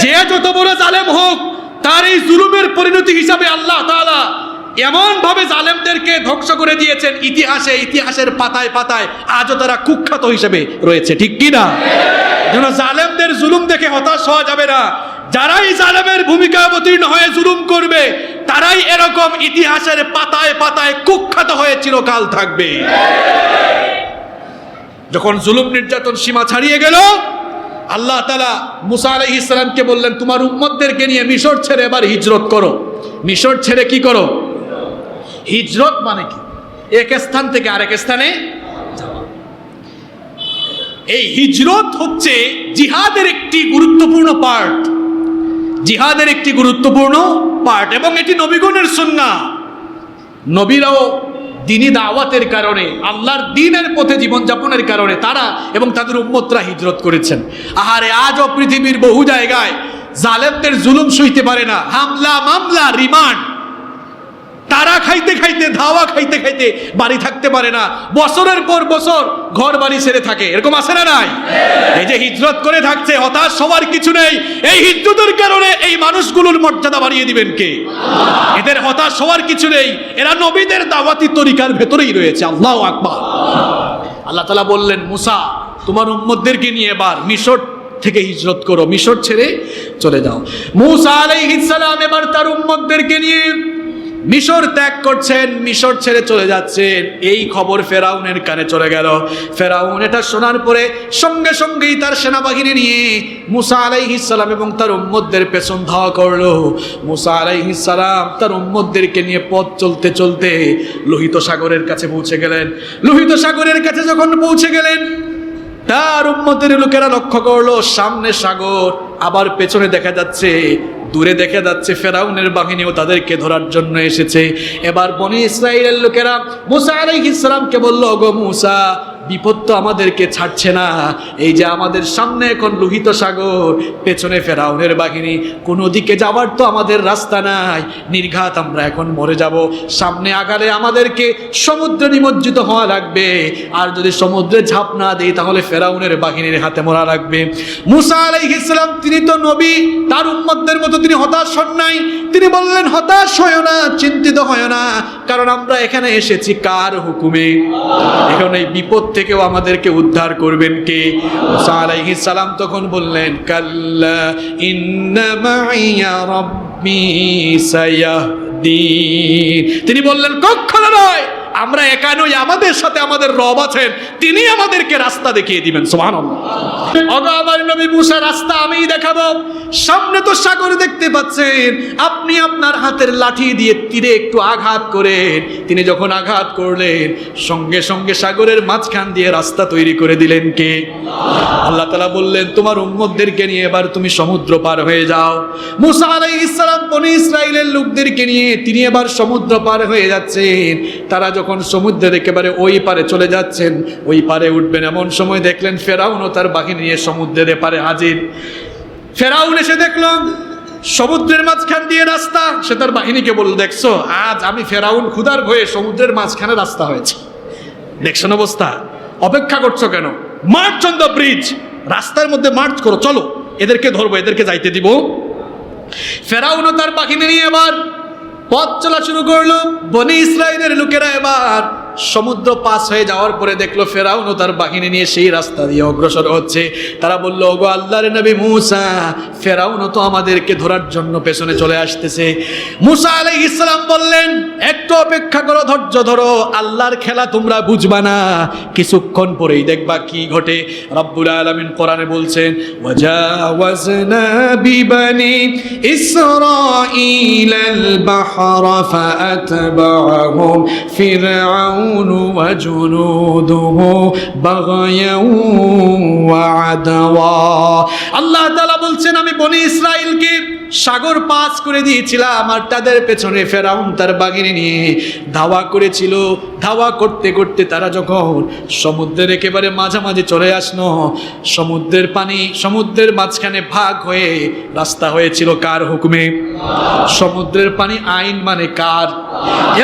Speaker 2: যে যত বড় জালেম হোক, তার এই জুলুমের পরিণতি হিসাবে আল্লাহ তাআলা এমন ভাবে জালেমদেরকে ধ্বংস করে দিয়েছেন, ইতিহাসের পাতায় পাতায় আজও তারা কুখ্যাত হিসেবে রয়েছে। ঠিক কি না? যেন জালেমদের জুলুম দেখে হতাশ হওয়া যাবে না। যারাই জালেমের ভূমিকা অবতীর্ণ হয়ে জুলুম করবে, তারাই এরকম ইতিহাসের পাতায় পাতায় কুখ্যাত হয়ে চিরকাল থাকবে। যখন জুলুম নির্যাতন সীমা ছাড়িয়ে গেল, আল্লাহ তাআলা মুসা আলাইহিস সালামকে বললেন, তোমার উম্মতদেরকে নিয়ে মিশর ছেড়ে এবার হিজরত করো। মিশর ছেড়ে কি করো? হিজরত মানে কি? এক স্থান থেকে আরেক স্থানে যাওয়া। এই হিজরত হচ্ছে জিহাদের একটি গুরুত্বপূর্ণ পার্ট, জিহাদের একটি গুরুত্বপূর্ণ পার্ট, এবং এটি নবীগণের সুন্নাহ। নবীরাও দ্বীনি দাওয়াতের কারণে, আল্লাহর দ্বীনের পথে জীবনযাপনের কারণে তারা এবং তাদের উম্মতরা হিজরত করেছেন। আহারে, আজও পৃথিবীর বহু জায়গায় জালেমদের জুলুম সইতে পারে না, হামলা মামলা রিমান্ড, তারা খাইতে খাইতে, ধাওয়া খাইতে খাইতে বাড়ি থাকতে পারে না, বছরের পর বছর ঘর বাড়ি ছেড়ে থাকে। এরকম আছে না নাই? এই যে হিজরত করে থাকছে, হতাশ হওয়ার কিছু নেই। এই হিজরতের কারণে এই মানুষগুলোর মর্যাদা বাড়িয়ে দিবেন কে? এদের হতাশ হওয়ার কিছু নেই। এরা নবীদের দাওয়াতি তরিকার ভেতরেই রয়েছে। আল্লাহু আকবার। আল্লাহ তাআলা বললেন, মুসা তোমার উম্মতদেরকে নিয়ে এবার মিশর থেকে হিজরত করো, মিশর ছেড়ে চলে যাও। মূসা আলাইহিস সালাম এবার তার উম্মতদেরকে নিয়ে মিশর ত্যাগ করছেন, মিশর ছেড়ে চলে যাচ্ছেন। এই খবর ফেরাউনের কানে চলে গেল। ফেরাউন এটা শোনার পরে সঙ্গে সঙ্গেই তার সেনাবাহিনী নিয়ে মূসা আলাইহিস সালাম এবং তার উম্মতদের পেছন ধাওয়া করলো। মূসা আলাইহিস সালাম তার উম্মতদেরকে নিয়ে পথ চলতে চলতে লোহিত সাগরের কাছে পৌঁছে গেলেন। লোহিত সাগরের কাছে যখন পৌঁছে গেলেন, তার উম্মতের লোকেরা লক্ষ্য করলো সামনে সাগর, আবার পেছনে দেখা যাচ্ছে, দূরে দেখা যাচ্ছে ফেরাউনের বাহিনীও তাদেরকে ধরার জন্য এসেছে। এবার বনি ইসরাইলের লোকেরা মূসা আলাইহিস সালামকে বলল, গো মূসা, বিপদ তো আমাদেরকে ছাড়ছে না। এই যে আমাদের সামনে এখন লোহিত সাগর, পেছনে ফেরাউনের বাহিনী, কোনো দিকে যাওয়ার তো আমাদের রাস্তা নাই, নির্ঘাত আমরা এখন মরে যাব। সামনে আগালে আমাদেরকে সমুদ্রে নিমজ্জিত হওয়া লাগবে, আর যদি সমুদ্রে ঝাঁপ না দেই তাহলে ফেরাউনের বাহিনীর হাতে মরা লাগবে। মূসা আলাইহিস সালাম তিনি তো নবী, তার উম্মতদের মতো তিনি হতাশ হন নাই। তিনি বললেন, হতাশ হয় না, চিন্তিত হয় না, কারণ আমরা এখানে এসেছি কার হুকুমে। এখন এই বিপদ থেকেও আমাদেরকে উদ্ধার করবেন কে? মূসা আলাইহিস সালাম তখন বললেন, কাল্লা ইন্না মাইয়া রাব্বি সায়াহদিন। তিনি বললেন, কখনো নয়, আমরা একা নই, আমাদের সাথে আমাদের রব আছেন, তিনি আমাদেরকে রাস্তা দেখিয়ে দিবেন। সুবহানাল্লাহ। ওগো আমার নবী মূসা, রাস্তা আমিই দেখাবো। সামনে তো সাগর দেখতে পাচ্ছেন, আপনি আপনার হাতের লাঠি দিয়ে তীরে একটু আঘাত করেন। তিনি যখন আঘাত করলেন, সঙ্গে সঙ্গে সাগরের মাঝখান দিয়ে রাস্তা তৈরি করে দিলেন কে? আল্লাহ তাআলা বললেন, তোমার উম্মতদেরকে নিয়ে এবার তুমি সমুদ্র পার হয়ে যাও। মূসা আলাইহিস সালাম বনি ইসরাইলের লোকদেরকে নিয়ে তিনি এবার সমুদ্র পার হয়ে যাচ্ছেন। তারা যখন সমুদ্রের একেবারে ওই পারে চলে যাচ্ছেন, ওই পারে উঠবেন, এমন সময় দেখলেন ফেরাউন ও তার বাহিনী নিয়ে সমুদ্রের এপারে হাজির। ফেরাউন এসে দেখল সমুদ্রের মাঝখান দিয়ে রাস্তা। সে তার বাহিনীকে বলল, দেখছো, আজ আমি ফেরাউন ক্ষুধার ভয়ে সমুদ্রের মাঝখানে রাস্তা হয়েছে। দেখছেন অবস্থা, অপেক্ষা করছো কেন? মার্চ অন দ্য ব্রিজ, রাস্তার মধ্যে মার্চ করো, চলো, এদেরকে ধরবো, এদেরকে যাইতে দিব। ফেরাউন ও তার বাহিনী নিয়ে এবার পথ চলা শুরু করলো। বনি ইসরাইলের লোকেরা এবার সমুদ্র পাস হয়ে যাওয়ার পরে দেখলো ফেরাউন ও তার বাহিনী নিয়ে সেই রাস্তা দিয়ে অগ্রসর হচ্ছে। তারা বলল, ওগো আল্লাহর নবী মূসা, ফেরাউন তো আমাদেরকে ধরার জন্য পেছনে চলে আসতেছে। মূসা আলাইহিস সালাম বললেন, একটু অপেক্ষা করো, ধৈর্য ধরো, আল্লাহর খেলা তোমরা বুঝবা না, কিছুক্ষণ পরেই দেখবা কি ঘটে। রব্বুল আলামিন কোরআনে বলছেন, ওয়াজাওয়াজনা বিবানি ইসরাঈলাল বাহরা ফাআতবাহুম ফিরআউন وجنوده بغيا وعدوا। আল্লাহ তাআলা বলছেন, আমি বনি ইসরাইলকে সাগর পাস করে দিয়েছিলাম, আর তাদের পেছনে ফেরাউন তার বাহিনী নিয়ে ধাওয়া করেছিল। ধাওয়া করতে করতে তারা যখন সমুদ্রের একেবারে মাঝামাঝি চলে আসলো, সমুদ্রের পানি সমুদ্রের মাঝখানে ভাগ হয়ে রাস্তা হয়েছিল কার হুকুমে? সমুদ্রের পানি আইন মানে কার?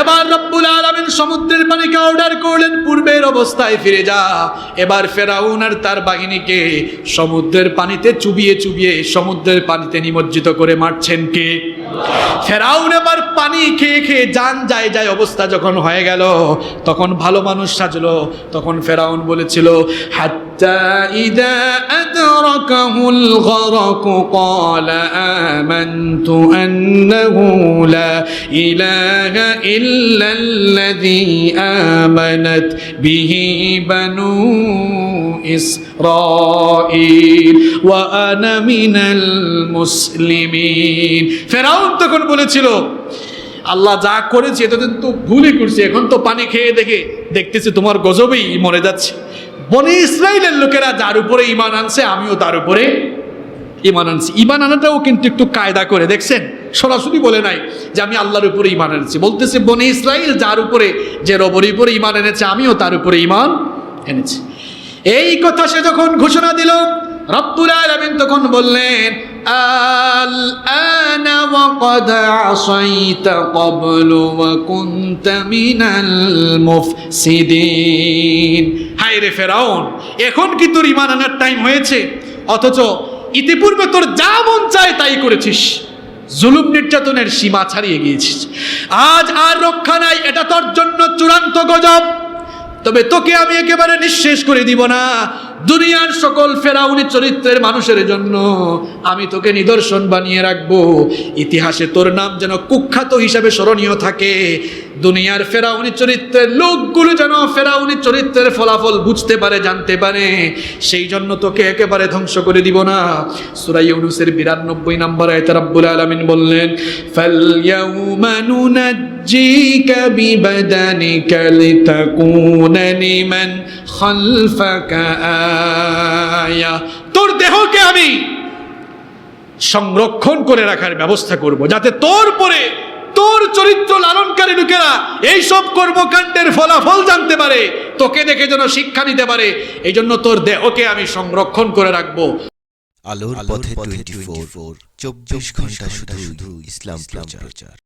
Speaker 2: এবার রব্বুল আলামিন সমুদ্রের পানিকে অর্ডার করলেন, পূর্বের অবস্থায় ফিরে যা। এবার ফেরাউন আর তার বাহিনীকে সমুদ্রের পানিতে চুবিয়ে চুবিয়ে সমুদ্রের পানিতে নিমজ্জিত করে মারছেন কে? ফেরাউন এবার পানি খেয়ে খেয়ে জান যায় যায় অবস্থা যখন হয়ে গেল, তখন ভালো মানুষ সাজলো। তখন ফেরাউন বলেছিল, হাত্তা ইদা আদরাকাহুল গরক ক্বালা আমানতু আন্নাহু লা ইলাহা ইল্লাল্লাযী আমানাত বিহি বানু ইসরাঈল ওয়া আনা মিনাল মুসলিমিন। ফেরাউন তখন বলেছিল, আল্লাহ যা করেছে এতদিন তো ভুলই করছে, এখন তো পানি খেয়ে দেখতেছি তোমার গজবেই মরে যাচ্ছে। বনি ইসরাইলের লোকেরা যার উপরে ঈমান আনছে, আমিও তার উপরে ঈমান আনছি। ঈমান আনাটাও কিন্তু একটু কায়দা করে, দেখছেন, সরাসরি বলে নাই যে আমি আল্লাহর উপরে ঈমান এনেছি, বলতেছে বনি ইসরাইল যার উপরে, যে রবের উপরে ঈমান এনেছে, আমিও তার উপরে ঈমান এনেছি। এই কথা সে যখন ঘোষণা দিল, রব্বুল আলামিন তখন বললেন, আল আনা ওয়া ক্বাদ আসাইতা ক্বাবলু ওয়া কুনতা মিনাল মুফসিদিন। হায় রে ফেরাউন, এখন কি তোর ঈমান আনার টাইম হয়েছে? অথচ ইতিপূর্বে তোর যা মন চায় তাই করেছিস, জুলুম নির্যাতনের সীমা ছাড়িয়ে গিয়েছিস। আজ আর রক্ষা নাই, এটা তোর জন্য চূড়ান্ত গজব। তবে তোকে আমি একেবারে নিঃশেষ করে দিব না,
Speaker 1: দুনিয়ার সকল ফেরাউনি চরিত্রের মানুষের জন্য আমি তোকে নিদর্শন বানিয়ে রাখবো। ইতিহাসে তোর নাম যেন কুখ্যাত হিসাবে স্মরণীয় থাকে। দুনিয়ার ফেরাউনি চরিত্রের লোকগুলো যেন ফেরাউনি চরিত্রের ফলাফল বুঝতে পারে, জানতে পারে। সেই জন্য তোকে একেবারে ধ্বংস করে দিব না। সূরা ইউনূসের 92 নম্বর আয়াতে রব্বুল আলামিন বললেন, ফালইয়াউমা নুনাজ্জিকা বিবাদানিকা লিতাকুনা লিমান খালফাকা আয়া। তোর দেহকে আমি সংরক্ষণ করে রাখার ব্যবস্থা করব, যাতে তোর পরে তোর চরিত্র লালনকারী লোকেরা এইসব কর্মকাণ্ডের ফলাফল জানতে পারে, তোকে দেখে যেন শিক্ষা নিতে পারে। এই জন্য তোর দেহকে আমি সংরক্ষণ করে রাখবো।
Speaker 3: আলোর পথে 24 24 ঘন্টা শুধু ইসলাম প্রচার।